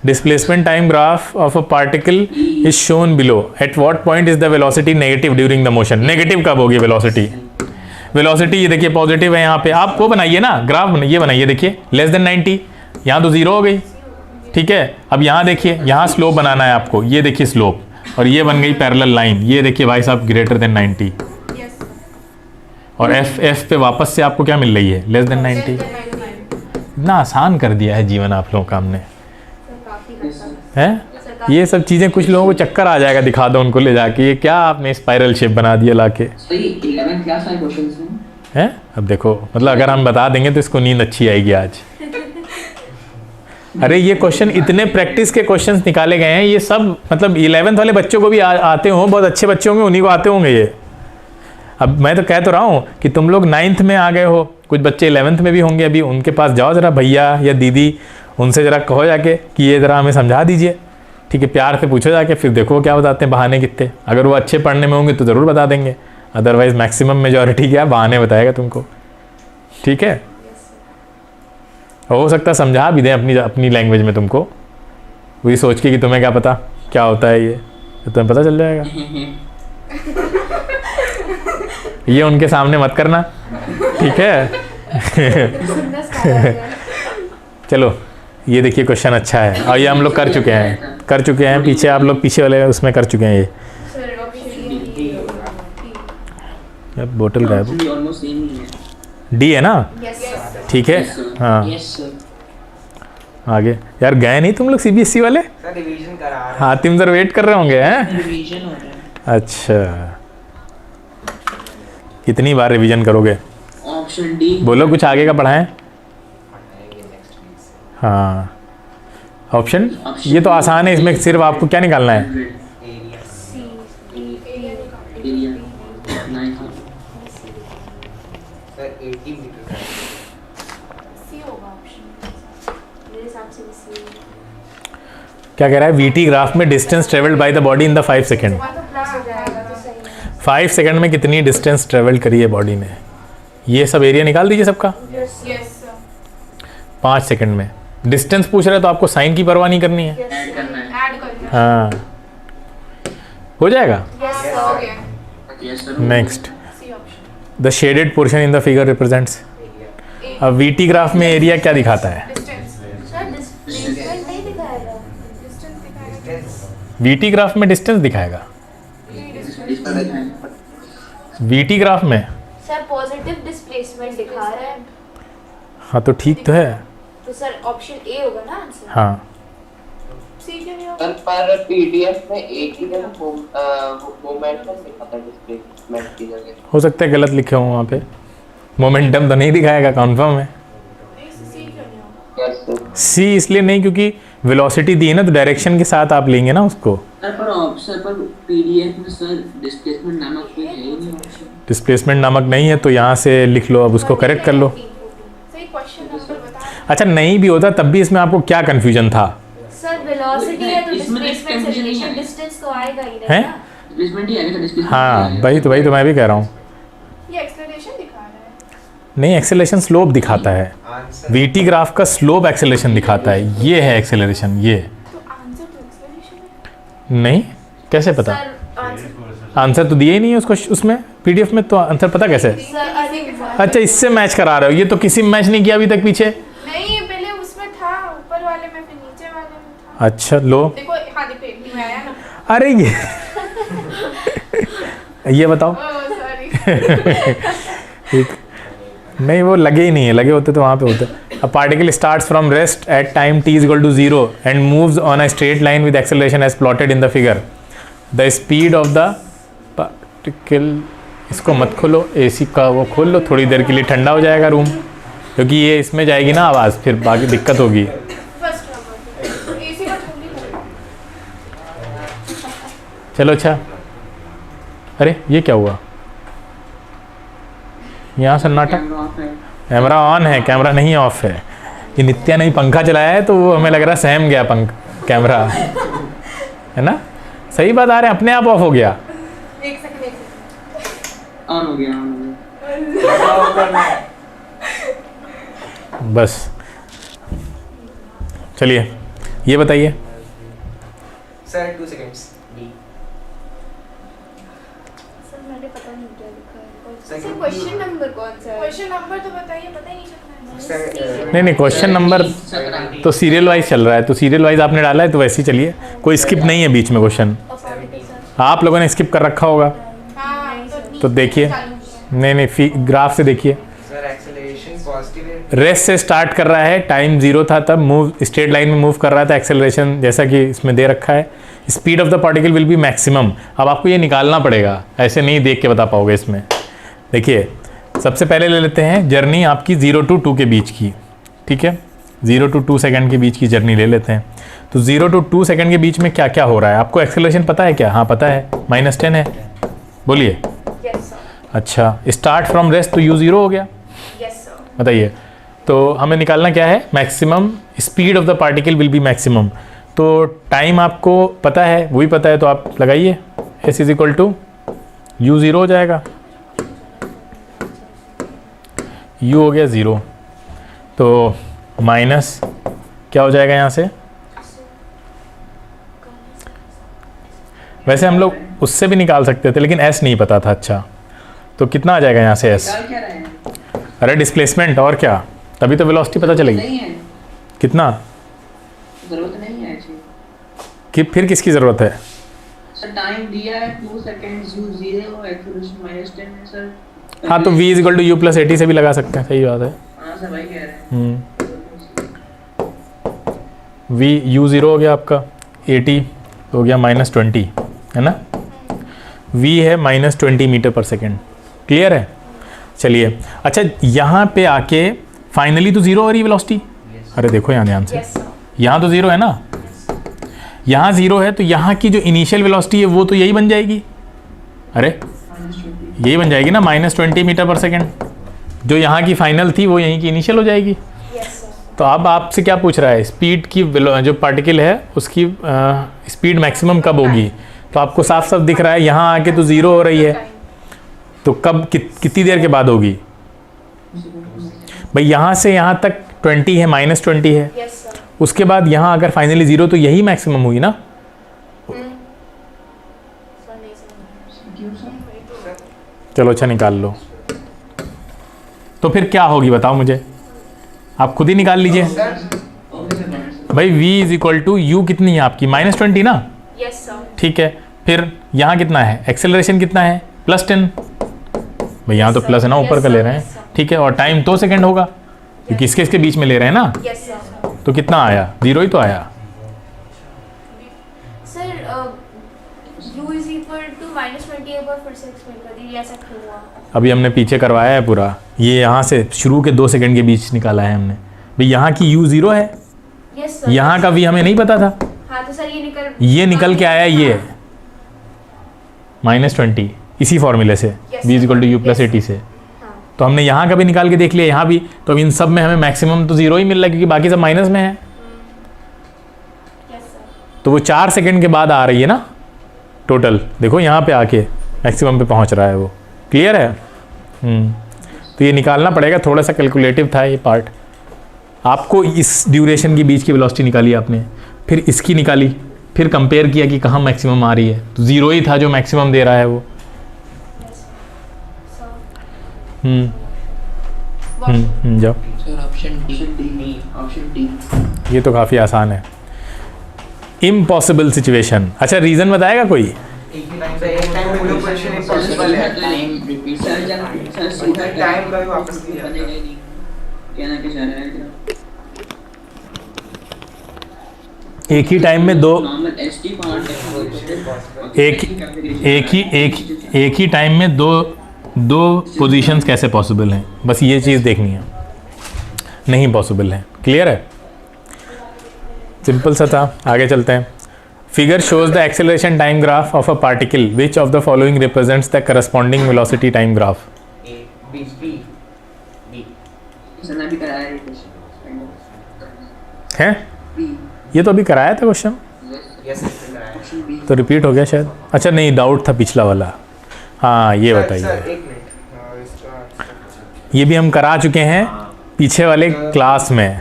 Displacement time graph of a particle is shown below, at what point is the velocity negative during the motion. Negative कब होगी वेलोसिटी, वेलोसिटी ये देखिए पॉजिटिव है यहाँ पे, आप वो बनाइए ना ग्राफ, ये बनाइए, देखिए लेस देन 90, यहाँ तो जीरो हो गई, ठीक है। अब यहाँ देखिए, यहाँ स्लोप बनाना है आपको, ये देखिए स्लोप, और ये बन गई पैरेलल लाइन, ये देखिए भाई साहब ग्रेटर देन 90, और एफ पे वापस से आपको क्या मिल रही है, लेस देन 90। इतना आसान कर दिया है जीवन आप लोगों का हमने, है। ये सब चीज़ें कुछ लोगों को चक्कर आ जाएगा, दिखा दो उनको ले जाके, ये क्या आपने स्पाइरल शेप बना दिया लाके, सही 11th क्लास वाले क्वेश्चंस में है। अब देखो, मतलब अगर हम बता देंगे तो इसको नींद अच्छी आएगी आज। अरे ये क्वेश्चन इतने प्रैक्टिस के क्वेश्चंस निकाले गए हैं, ये सब मतलब 11th वाले बच्चों को भी आते हों, बहुत अच्छे बच्चे होंगे उन्हीं को आते होंगे ये। अब मैं तो कह तो रहा हूँ कि तुम लोग 9th में आ गए हो, कुछ बच्चे 11th में भी होंगे अभी, उनके पास जाओ ज़रा, भैया या दीदी, उनसे ज़रा कहो जाके कि ये ज़रा हमें समझा दीजिए, ठीक है, प्यार से पूछो जाके, फिर देखो वो क्या बताते हैं, बहाने कितने। अगर वो अच्छे पढ़ने में होंगे तो ज़रूर बता देंगे, अदरवाइज मैक्सिमम मेजॉरिटी क्या बहाने बताएगा तुमको, ठीक है। हो सकता है समझा भी दें अपनी लैंग्वेज में तुमको, वही सोच के कि तुम्हें क्या पता क्या होता है ये, तो तुम्हें पता चल जाएगा। ये उनके सामने मत करना, ठीक है। चलो ये देखिए क्वेश्चन अच्छा है, और ये हम लोग कर चुके हैं, पीछे आप लोग पीछे वाले उसमें कर चुके हैं ये। अब बोतल गायब, ऑलमोस्ट सेम ही है। डी है ना, यस सर, ठीक है, हाँ। यस सर, आगे यार, गए नहीं तुम लोग CBSE वाले? सर रिवीजन करा रहा है, हातिम सर वेट कर रहे होंगे, हैं? रिवीजन हो रहा है। अच्छा, कितनी बार रिवीजन करोगे? ऑप्शन डी, बोलो कुछ आगे का पढ़ाएं। हाँ, ऑप्शन ये तो आसान है, इसमें सिर्फ आपको क्या निकालना है, एरिया एरिया 9 सर 80 मीटर सी होगा ऑप्शन, मेरे हिसाब से भी सी होगा। क्या कह रहा है, VT ग्राफ में distance travelled by the body in the 5 second. तो प्लस हो जाएगा तो सही है। 5 सेकंड में कितनी डिस्टेंस ट्रेवल करी है बॉडी ने, ये सब एरिया निकाल दीजिए सबका। यस सर, 5 सेकंड में डिस्टेंस पूछ रहे हैं, तो आपको साइन की परवाह नहीं करनी है, ऐड करना है। ऐड कर दिया। हाँ हो जाएगा। यस सर, हो गया। Yes sir, next, C option, the shaded portion in the figure represents. अब VT ग्राफ में एरिया क्या दिखाता है, डिस्टेंस सर, डिस्टेंस नहीं दिखाएगा, डिस्टेंस दिखाएगा। VT ग्राफ में डिस्टेंस दिखाएगा, VT ग्राफ में। सर पॉजिटिव डिस्प्लेसमेंट दिखा रहा है, हाँ तो ठीक तो है, तो सर ऑप्शन ए होगा ना आंसर। हाँ सी क्यों नहीं होगा? सर पर पीडीएफ में एक ही जगह मोमेंटम दिखाता है डिस्प्लेसमेंट की जगह। हो सकता है गलत लिखे हो वहाँ पे, मोमेंटम तो नहीं दिखाएगा, कन्फर्म है। सी क्यों नहीं होगा? यस सर, C इसलिए नहीं क्योंकि वेलोसिटी दी है ना, तो डायरेक्शन के साथ आप लेंगे ना उसको। सर पर पीडीएफ में सर डिस्प्लेसमेंट नामक कोई है ही नहीं ऑप्शन। डिस्प्लेसमेंट नामक नहीं है, तो यहाँ से लिख लो, अब उसको करेक्ट कर लो। सही क्वेश्चन नंबर बता। अच्छा नहीं भी होता तब भी इसमें आपको क्या कन्फ्यूजन था, सर वेलोसिटी है तो इसमें डिस्प्लेसमेंट से confusion नहीं रिलेशन है। डिस्टेंस तो आएगा ही हैं? ना। डिस्प्लेसमेंट ही आएगा, डिस्प्लेसमेंट हाँ वही तो मैं भी कह रहा हूँ। ये एक्सेलरेशन दिखा रहा है। नहीं, एक्सेलरेशन स्लोप दिखाता है। आंसर वीटी ग्राफ का स्लोप एक्सेलरेशन दिखाता है, ये है एक्सेलरेशन, ये। तो आंसर तो एक्सप्लेनेशन है नहीं, कैसे पता? सर। आंसर आंसर तो दिए ही नहीं है उसको उसमें पीडीएफ में, तो आंसर पता कैसे? सर अधिक अच्छा, इससे मैच करा रहे हो? ये तो किसी में मैच नहीं किया अभी तक पीछे। नहीं पहले उसमें था ऊपर वाले में फिर नीचे वाले में था। अच्छा लो, देखो हाँ देखो एक में आया ना। अरे ये बताओ। Oh sorry. नहीं, वो लगे ही नहीं है, लगे होते तो वहाँ पे होते। A particle starts from rest at time t equal to 0 and moves on a straight line with acceleration as plotted in the figure. The speed of the particle, इसको मत खोलो, एसी का वो खोल लो, थोड़ी देर के लिए ठंडा हो जाएगा रूम, क्योंकि ये इसमें जाएगी ना आवाज़, फिर बाकी दिक्कत होगी। फर्स्ट नंबर एसी का तुम भी करो। चलो अच्छा, अरे ये क्या हुआ? यहाँ सन्नाटा, कैमरा ऑन है, कैमरा नहीं ऑफ है। ये नित्या ने पंखा चलाया है तो वो हमें लग रहा है सहम गया कैमरा, है ना? सही बात, आ रहे हैं, अपने आप ऑफ हो गया। एक सेकंड ऑन हो गया, ऑन हो गया। बस चलिए, ये बताइए। Sir 2 seconds D. सर मैंने पता नहीं क्या लिखा है। सर, सर क्वेश्चन नंबर कौन सा है? क्वेश्चन नंबर तो बताइए, पता ही नहीं चल रहा है। सर नहीं, क्वेश्चन नंबर तो सीरियल वाइज चल रहा है, तो सीरियल वाइज आपने डाला है तो वैसे ही चलिए, कोई स्किप नहीं है बीच में क्वेश्चन। और पार्टिकल सर। आप लोगों ने स्किप कर रखा होगा, हाँ तो देखिए। नहीं, ग्राफ से देखिए। सर एक्सेलरेशन पॉजिटिव है। रेस्ट से स्टार्ट कर रहा है, टाइम 0 था तब, मूव स्ट्रेट लाइन में मूव कर रहा था, एक्सेलरेशन जैसा कि इसमें दे रखा है। Speed of the particle will be maximum. अब आपको ये निकालना पड़ेगा, ऐसे नहीं देख के बता पाओगे इसमें। देखिए, सबसे पहले ले लेते हैं जर्नी आपकी 0 to 2 के बीच की, ठीक है? 0 to 2 सेकंड के बीच की जर्नी ले लेते हैं। तो 0 to 2 सेकंड के बीच में क्या क्या हो रहा है? आपको एक्सेलरेशन पता है क्या? हाँ पता है, -10 है। बोलिए। Yes sir. अच्छा, स्टार्ट फ्रॉम रेस्ट तो u0 हो गया, यस सर। बताइए। तो हमें निकालना क्या है? Maximum speed of the particle will be maximum. तो टाइम आपको पता है, वही पता है, तो आप लगाइए, s is equal to u0 हो जाएगा, u हो गया 0, तो माइनस क्या हो जाएगा यहाँ से? वैसे हम लोग उससे भी निकाल सकते थे, लेकिन s नहीं पता था। अच्छा, तो कितना आ जाएगा यहाँ से s? निकाल क्या रहे हैं? अरे डिस्प्लेसमेंट, और क्या, तभी तो वेलोसिटी पता चलेगी। नहीं है, कितना? जरूरत नहीं है ऐसी। कि फिर किसकी ज़रूरत है? सर टाइम दिया है 2 सेकंड्स, u0 एक्सेलरेशन -10 है सर। हाँ, तो v equal to u plus 80 से भी लगा सकते हैं, सही बात है। हाँ सर भाई कह रहे हैं। v u0 हो गया आपका, 80 हो गया -20, है ना? v है -20 मीटर पर सेकेंड, क्लियर है? चलिए, अच्छा यहाँ पे आके फाइनली तो 0 हो रही है वेलोसिटी। अरे देखो यहाँ ध्यान से, यस सर। यहाँ तो 0 है ना, यहाँ 0 है, तो यहाँ की जो इनिशियल वेलोसिटी है वो तो यही बन जाएगी। अरे यही बन जाएगी ना, -20 मीटर पर सेकेंड। जो यहाँ की फाइनल थी वो यहीं की इनिशियल हो जाएगी। Yes sir. तो अब आपसे क्या पूछ रहा है? स्पीड की जो पार्टिकल है उसकी स्पीड मैक्सिमम कब होगी? तो आपको साफ साफ दिख रहा है, यहाँ आके तो 0 हो रही है, तो कब कितनी देर के बाद होगी? भाई यहाँ से यहाँ तक 20 है, -20 है, यस सर। उसके बाद यहाँ अगर फाइनली 0, तो यही मैक्सिमम हुई ना। सर नहीं समझ। चलो अच्छा, निकाल लो। तो फिर क्या होगी बताओ मुझे, आप खुद ही निकाल लीजिए। भाई v is equal to u कितनी है आपकी? -20 ना, यस सर। ठीक है। फिर यहाँ कितना है? एक्सेलरेशन कितना है? +10। भाई यहाँ तो प्लस है ना, ऊपर का ले रहे हैं, ठीक है। और टाइम 2 सेकंड होगा, क्योंकि इसके इसके बीच में ले रहे हैं ना, यस सर। तो कितना आया? 0 ही तो आया। Sir u is equal to -20 एक बार फिर से एक्सप्लेन कर दीजिए, ऐसा क्यों हुआ? अभी हमने पीछे करवाया है पूरा, ये यहाँ से शुरू के 2 सेकंड के बीच निकाला है हमने। भाई यहाँ की u 0 है, यस सर। यहाँ का v हमें नहीं पता था, हाँ तो सर ये निकल के आया ये -20 इसी फॉर्मूले से, Yes, v is equal to u plus yes, 80 से। हाँ। तो हमने यहाँ का भी निकाल के देख लिया, यहाँ भी। तो अब इन सब में हमें मैक्सिमम तो 0 ही मिल रहा है, क्योंकि बाकी सब माइनस में है। Yes sir. तो वो 4 सेकंड के बाद आ रही है ना टोटल। देखो यहाँ पे आके मैक्सिमम पे पहुँच रहा है वो, क्लियर है? तो ये निकालना पड़ेगा, थोड़ा सा कैलकुलेटिव था ये पार्ट। आपको इस ड्यूरेशन के बीच की वेलोसिटी निकाली आपने, फिर इसकी निकाली, फिर कंपेयर किया कि कहाँ मैक्सिमम आ रही है, तो ज़ीरो ही था जो मैक्सिमम दे रहा है वो। जाओ। Sir option D. ये तो काफ़ी आसान है। इम्पॉसिबल सिचुएशन, अच्छा रीज़न बताएगा कोई? एक ही टाइम पे एक टाइम में पूरा क्वेश्चन इम्पॉसिबल है, टाइम रिपीट सर सीधा टाइम का भी वापस नहीं बनेगा ही नहीं। कहना क्या चाह रहा है क्या? एक ही टाइम में दो, नॉर्मल एसटी पार्ट एक ही टाइम में दो पोजीशंस कैसे पॉसिबल हैं, बस ये चीज़ देखनी है। नहीं पॉसिबल है, क्लियर है, सिंपल सा था। आगे चलते हैं। Figure shows the acceleration time graph of a particle, which of the following represents the corresponding velocity time graph? Sir भी कराया है, ये तो अभी कराया था क्वेश्चन, तो रिपीट हो गया शायद। अच्छा नहीं, डाउट था पिछला वाला। हाँ ये बताइए, ये भी हम करा चुके हैं पीछे वाले क्लास में।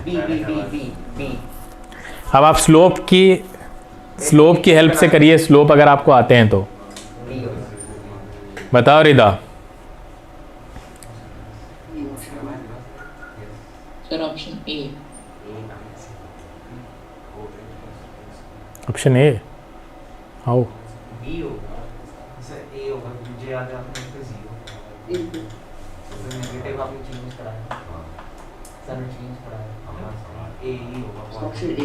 अब आप स्लोप की हेल्प से करिए, स्लोप अगर आपको आते हैं तो। बताओ Rida. Sir option A. Option A, आओ। बी होगा, जैसे ए होगा, मुझे याद है आपने इसका 0 तो नेगेटिव आपने चेंज कराया, सर ने चेंज कराया, ए ही होगा। ऑप्शन ए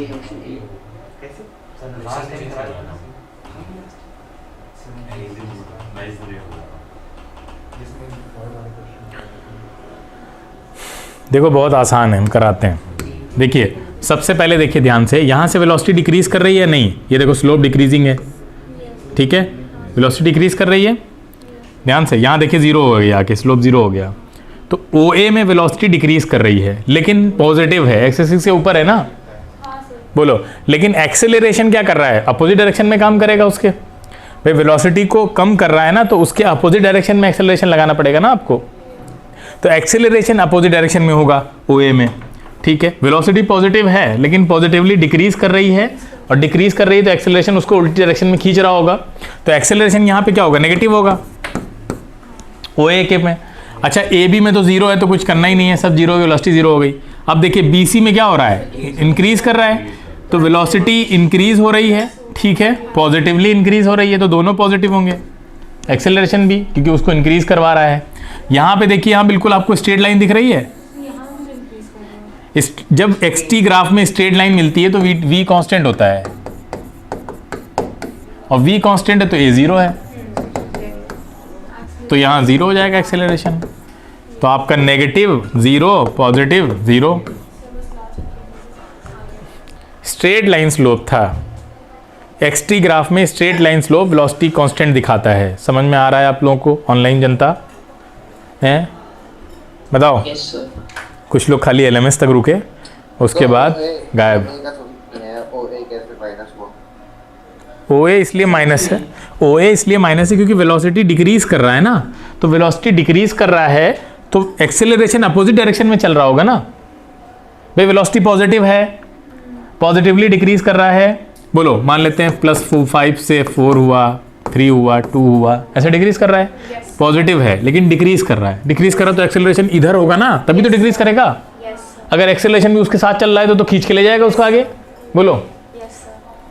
कैसे सर ने लास्ट टाइम कराया था ना, देखो बहुत आसान है, हम कराते हैं। देखिए सबसे पहले देखिए ध्यान से, यहाँ से वेलोसिटी डिक्रीज कर रही है नहीं, ये देखो स्लोप डिक्रीजिंग है, ठीक है, वेलोसिटी डिक्रीज कर रही है। ध्यान से यहाँ देखिए जीरो हो गया, आके स्लोप जीरो हो गया, तो OA में वेलोसिटी डिक्रीज कर रही है, लेकिन पॉजिटिव है, एक्स एक्सिस से ऊपर है ना, बोलो। लेकिन एक्सेलरेशन क्या कर रहा है, अपोजिट डायरेक्शन में काम करेगा उसके। भाई वेलोसिटी को कम कर रहा है ना, तो उसके अपोजिट डायरेक्शन में एक्सेलरेशन लगाना पड़ेगा ना आपको, तो एक्सेलरेशन अपोजिट डायरेक्शन में होगा OA में, ठीक है। वेलोसिटी पॉजिटिव है लेकिन पॉजिटिवली डिक्रीज कर रही है, और डिक्रीज कर रही है तो एक्सेलरेशन उसको उल्टी डायरेक्शन में खींच रहा होगा, तो एक्सेलरेशन यहाँ पे क्या होगा, नेगेटिव होगा OA के में। अच्छा AB में तो जीरो है, तो कुछ करना ही नहीं है, सब जीरो, वेलोसिटी जीरो हो गई। अब देखिए BC में क्या हो रहा है, इंक्रीज कर रहा है, तो वेलोसिटी इंक्रीज हो रही है, ठीक है, पॉजिटिवली इंक्रीज हो रही है, तो दोनों पॉजिटिव होंगे, एक्सेलरेशन भी, क्योंकि उसको इंक्रीज करवा रहा है। यहाँ पे देखिए, यहाँ बिल्कुल आपको स्ट्रेट लाइन दिख रही है, जब xt ग्राफ में स्ट्रेट लाइन मिलती है तो v कांस्टेंट होता है, और v कांस्टेंट है तो a जीरो है, तो यहाँ जीरो हो जाएगा एक्सेलरेशन। तो आपका negative zero, positive zero, straight line slope था। xt ग्राफ में straight line slope velocity constant दिखाता है। समझ में आ रहा है आप लोगों को, ऑनलाइन जनता है, बताओ। Yes sir. कुछ लोग खाली LMS तक रुके, उसके बाद गायब। OA इसलिए माइनस है, OA इसलिए माइनस है क्योंकि वेलोसिटी डिक्रीज कर रहा है ना, तो वेलोसिटी डिक्रीज कर रहा है तो एक्सेलरेशन अपोजिट डायरेक्शन में चल रहा होगा ना। भाई वेलोसिटी पॉजिटिव है, पॉजिटिवली डिक्रीज कर रहा है, बोलो मान लेते हैं +5 से 4 हुआ, 3 हुआ, 2 हुआ, ऐसे डिक्रीज कर रहा है, पॉजिटिव है लेकिन डिक्रीज कर रहा है, डिक्रीज कर रहा है तो एक्सेलरेशन इधर होगा ना, तभी तो डिक्रीज करेगा। अगर एक्सेलरेशन भी उसके साथ चल रहा है तो खींच के ले जाएगा उसको आगे, बोलो।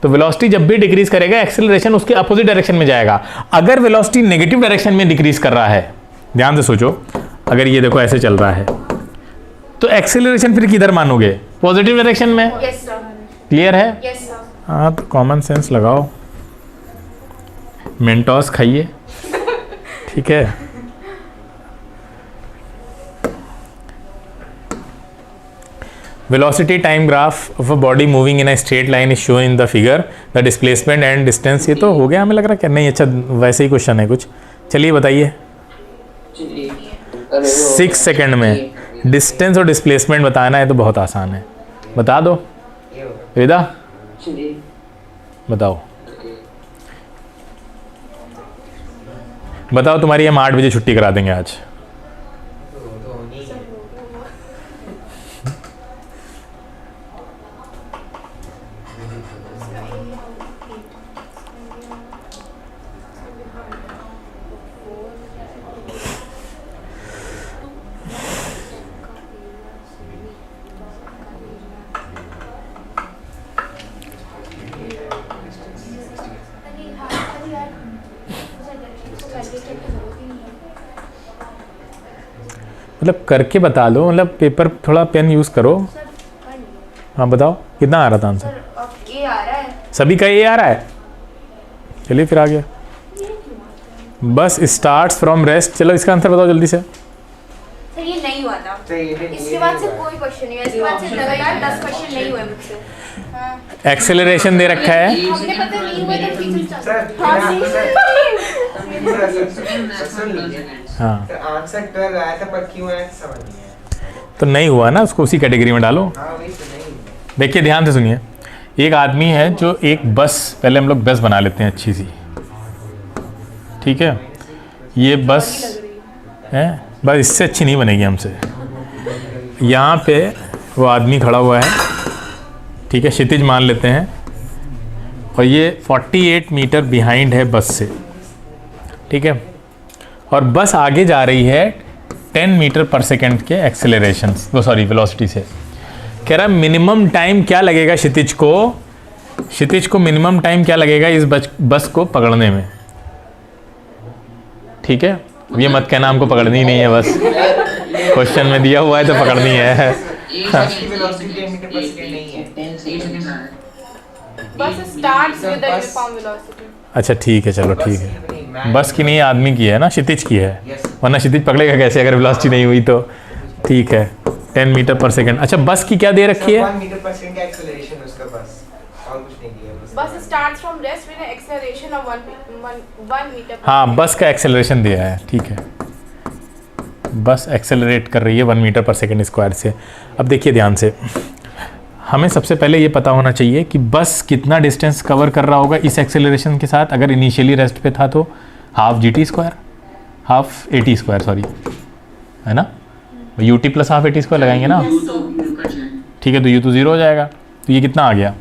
तो वेलोसिटी जब भी डिक्रीज करेगा एक्सेलरेशन उसके अपोजिट डायरेक्शन में जाएगा। अगर वेलोसिटी नेगेटिव डायरेक्शन में डिक्रीज कर रहा है, ध्यान से सोचो, अगर ये देखो ऐसे चल रहा है तो एक्सेलरेशन फिर किधर मानोगे, पॉजिटिव डायरेक्शन में। क्लियर है? हाँ तो कॉमन सेंस लगाओ, मेंटोस खाइए, ठीक है। Velocity time graph of a body moving in a straight line is shown in the figure. The displacement and distance, ये तो हो गया हमें लग रहा है क्या, नहीं अच्छा वैसे ही क्वेश्चन है कुछ। चलिए बताइए 6 सेकंड में डिस्टेंस और डिस्प्लेसमेंट बताना है तो बहुत आसान है, बता दो वेदा, बताओ बताओ। तुम्हारी हम 8 बजे छुट्टी करा देंगे आज। मतलब करके बता दो, मतलब पेपर थोड़ा पेन यूज़ करो। सर कर लिया हाँ बताओ कितना आ रहा था आंसर? सर। अब ए आ रहा है। सभी का ए आ रहा है? चलिए फिर आ गया। बस स्टार्ट्स फ्रॉम रेस्ट। चलो इसका आंसर बताओ जल्दी से। सर ये नहीं हुआ था। तो ये भी इसके बाद से कोई क्वेश्चन नहीं हुआ। इसके बाद से लगातार 10 क्वेश्चन नहीं हुए मुझसे। एक्सेलरेशन दे रखा है। हमने पता नहीं हुआ तो टीचर सर हाँ सुन लीजिए। हाँ तो आंसर 12 आया था पर क्यों आया था समझ नहीं आया। तो नहीं हुआ ना, उसको उसी कैटेगरी में डालो। हाँ वही तो नहीं। देखिए ध्यान से सुनिए, एक आदमी है जो एक बस, पहले हम लोग बस बना लेते हैं अच्छी सी, ठीक है। ये बस है, बस इससे अच्छी नहीं बनेगी हमसे। यहाँ पे वो आदमी खड़ा हुआ है, ठीक है, क्षितिज मान लेते हैं, और ये 48 मीटर बिहाइंड है बस से, ठीक है। और बस आगे जा रही है 10 मीटर पर सेकेंड के एक्सेलरेशन, वो सॉरी वेलोसिटी से। कह रहा है मिनिमम टाइम क्या लगेगा क्षितिज को मिनिमम टाइम क्या लगेगा इस बस को पकड़ने में, ठीक है। अब ये मत कहना हमको पकड़नी ही नहीं है, बस क्वेश्चन में दिया हुआ है तो पकड़नी है। इसकी वेलोसिटी 10 मीटर पर सेकंड नहीं है। 10 सेकंड आ रहा है। बस starts with the uniform velocity. अच्छा ठीक है, चलो ठीक है। बस की नहीं, आदमी की है ना, क्षितिज की है, Yes. वरना क्षितिज पकड़ेगा कैसे अगर वेलोसिटी नहीं हुई तो। ठीक है 10 मीटर पर सेकेंड। अच्छा बस की क्या दे रखी है? 1 मीटर पर सेकंड का एक्सेलरेशन उसका बस, और कुछ नहीं दिया बस starts from rest with an acceleration of 1 metre. हाँ बस का एक्सेलरेशन दिया है, ठीक है। बस एक्सेलरेट कर रही है 1 मीटर पर सेकेंड स्क्वायर से। अब देखिए ध्यान से, हमें सबसे पहले ये पता होना चाहिए कि बस कितना डिस्टेंस कवर कर रहा होगा इस एक्सेलरेशन के साथ। अगर इनिशियली रेस्ट पे था तो half GT square, half AT square, sorry, है ना, UT plus half AT square लगाएंगे ना, यू तो यू का जाए। ठीक है। तो U तो 0 हो जाएगा, तो ये कितना आ गया?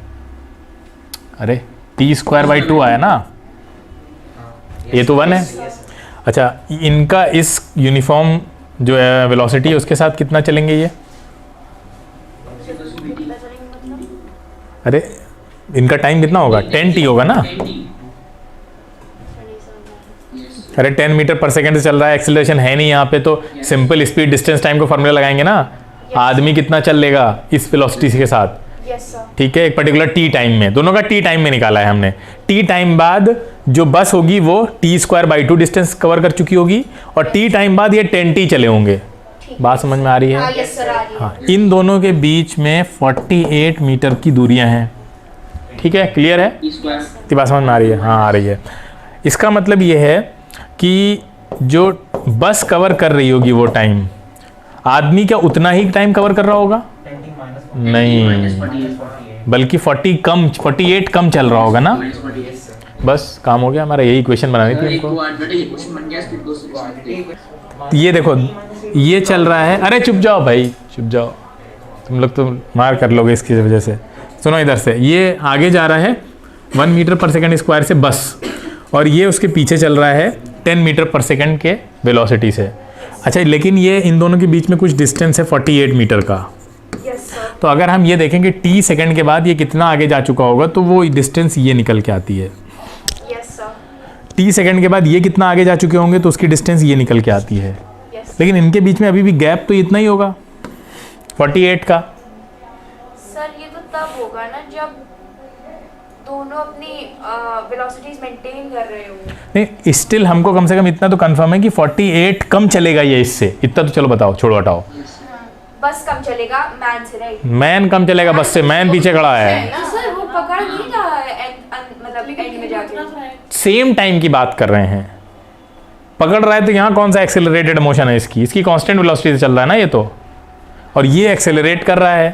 अरे T स्क्वायर बाई 2 आया ना, ये तो 1 है। अच्छा इनका इस यूनिफॉर्म जो है वेलोसिटी है उसके साथ कितना चलेंगे ये? अरे इनका टाइम कितना होगा? 10t होगा ना। अरे 10 मीटर पर सेकेंड से चल रहा है, एक्सेलरेशन है नहीं यहाँ पे, तो सिंपल स्पीड डिस्टेंस टाइम को फॉर्मूला लगाएंगे ना। आदमी कितना चल लेगा इस वेलोसिटी के साथ, यस सर। ठीक है, एक पर्टिकुलर टी टाइम में। दोनों का टी टाइम में निकाला है हमने। टी टाइम बाद जो बस होगी वो T square by 2 distance cover कर चुकी होगी, और टी टाइम बाद ये 10t चले होंगे। बात समझ में आ रही हाँ है? यस सर आ रही है। हाँ, इन दोनों के बीच में 48 मीटर की दूरियां हैं, ठीक है, क्लियर है? इतनी बात समझ में आ रही है? हाँ आ रही है। इसका मतलब ये है कि जो बस कवर कर रही होगी वो टाइम, आदमी क्या उतना ही टाइम कवर कर रहा होगा? 20 माइनस नहीं, बल्कि 48 कम चल रहा होगा ना। बस काम हो गया हमारा, यही इक्वेशन बनानी थी हमको। क्वेश्चन बन गया, फिर दूसरी ये देखो ये चल रहा है, अरे चुप जाओ भाई चुप जाओ, तुम लोग तो मार कर लोगे इसकी वजह से। सुनो इधर से, ये आगे जा रहा है 1 मीटर पर सेकेंड स्क्वायर से बस, और ये उसके पीछे चल रहा है 10 मीटर पर सेकेंड के वेलोसिटी से। अच्छा लेकिन ये इन दोनों के बीच में कुछ डिस्टेंस है 48 मीटर का। Yes sir. तो अगर हम ये देखेंगे t सेकेंड के बाद ये कितना आगे जा चुका होगा, तो वो डिस्टेंस ये निकल के आती है। Yes sir. t सेकेंड के बाद ये कितना आगे जा चुके होंगे, तो उसकी डिस्टेंस ये निकल के आती है। यस लेकिन इनके बीच में अभी भी गैप तो इतना ही होगा 48 का। सर ये तो तब होगा ना जब दोनों अपनी वेलोसिटीज मेंटेन कर रहे होंगे। नहीं स्टिल हमको कम से कम इतना तो कंफर्म है कि 48 कम चलेगा ये इससे, इतना तो चलो बताओ, छोड़ो हटाओ। बस कम चलेगा मैन से, राइट? मैन कम चलेगा बस से, मैन पीछे खड़ा है। तो सर वो पकड़ नहीं रहा है मतलब एंड में जाके। सेम टाइम की बात कर रहे हैं, पकड़ रहा है तो यहाँ कौन सा एक्सेलरेटेड मोशन है इसकी कांस्टेंट वेलोसिटी से चल रहा है ना ये तो, और ये एक्सेलरेट कर रहा है।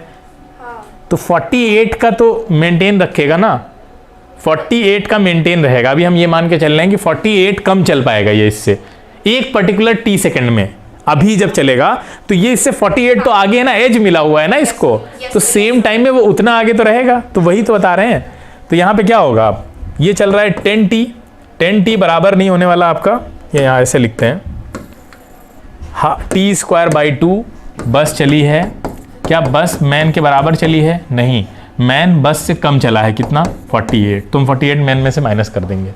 हाँ। तो 48 का तो मेंटेन रखेगा ना, 48 का मेंटेन रहेगा। अभी हम ये मान के चल रहे हैं कि 48 कम चल पाएगा ये इससे एक पर्टिकुलर t सेकंड में। अभी जब चलेगा तो ये इससे 48 तो आगे है ना, एज मिला हुआ है ना इसको, तो सेम टाइम में वो उतना आगे तो रहेगा। तो वही तो बता रहे हैं। तो यहाँ पे क्या होगा, ये चल रहा है 10t बराबर नहीं होने वाला आपका, ये यहाँ ऐसे लिखते हैं, हाँ t स्क्वायर बाई 2 बस चली है। क्या बस मैन के बराबर चली है? नहीं, मैन बस से कम चला है। कितना? 48। तुम 48 मैन में से माइनस कर देंगे।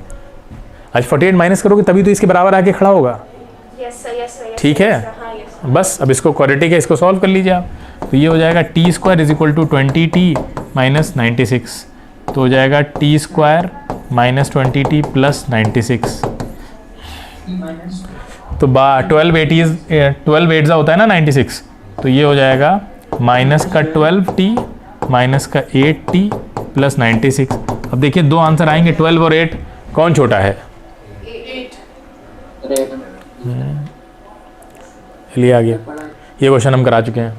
आज 48 माइनस करोगे तभी तो इसके बराबर आके खड़ा होगा। यस सर यस सर ठीक है हाँ यस बस। अब इसको क्वाड्रेटिक है, इसको सॉल्व कर लीजिए आप। तो ये हो जाएगा t square is equal to 20t minus 96, तो हो जाएगा t square minus 20t plus 96। तो 12 8 होता है ना 96, तो ये हो जाएगा माइनस का 12t माइनस का 8t प्लस 96। अब देखिए दो आंसर आएंगे, 12 और 8 कौन छोटा है? 8 चलिए आगे, ये क्वेश्चन हम करा चुके हैं,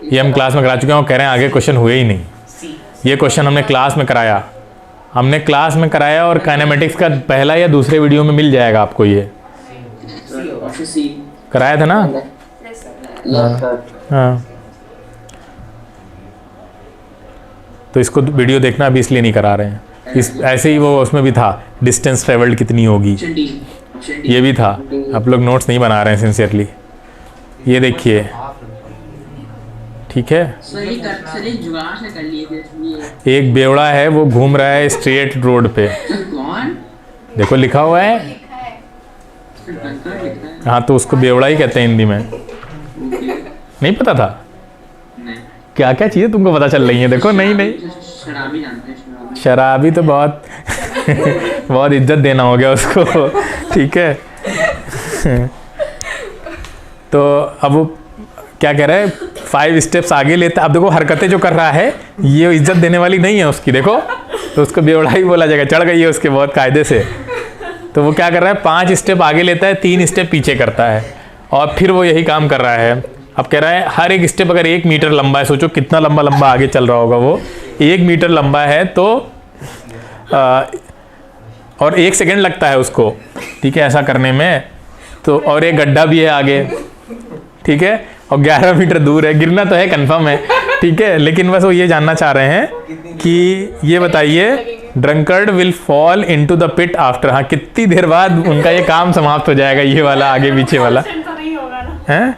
ये हम क्लास में करा चुके हैं और कह रहे हैं आगे क्वेश्चन हुए ही नहीं। ये क्वेश्चन हमने क्लास में कराया, और काइनेमेटिक्स का पहला या दूसरे वीडियो में मिल जाएगा आपको, ये कराया था ना। हाँ तो इसको वीडियो देखना अभी इसलिए नहीं करा रहे हैं, इस ऐसे ही वो उसमें भी था डिस्टेंस ट्रेवल्ड कितनी होगी, ये भी था। आप लोग नोट्स नहीं बना रहे हैं सिंसियरली। ये देखिए ठीक है, एक बेवड़ा है वो घूम रहा है स्ट्रेट रोड पे, देखो लिखा हुआ है। हाँ तो उसको बेवड़ा ही कहते हैं हिंदी में, नहीं पता था? क्या क्या चीज़ें तुमको पता चल रही हैं, देखो। नहीं शराबी तो बहुत बहुत इज्जत देना हो गया उसको, ठीक है। तो अब वो क्या कह रहा है, 5 स्टेप्स आगे लेता। अब देखो हरकतें जो कर रहा है ये इज्जत देने वाली नहीं है उसकी, देखो। तो उसको बेवड़ा ही बोला जाएगा, चढ़ गई है उसके बहुत कायदे से। तो वो क्या कर रहा है, 5 स्टेप आगे लेता है, 3 स्टेप पीछे करता है, और फिर वो यही काम कर रहा है। अब कह रहा है हर एक स्टेप अगर 1 मीटर लंबा है, सोचो कितना लंबा आगे चल रहा होगा वो। 1 मीटर लंबा है तो और 1 सेकेंड लगता है उसको, ठीक है, ऐसा करने में। तो और एक गड्ढा भी है आगे, ठीक है, और 11 मीटर दूर है। गिरना तो है, कंफर्म है, ठीक है, लेकिन बस वो ये जानना चाह रहे हैं कि ये बताइए drunkard will fall into the pit after, हाँ कितनी देर बाद उनका ये काम समाप्त हो जाएगा, ये वाला आगे पीछे वाला है।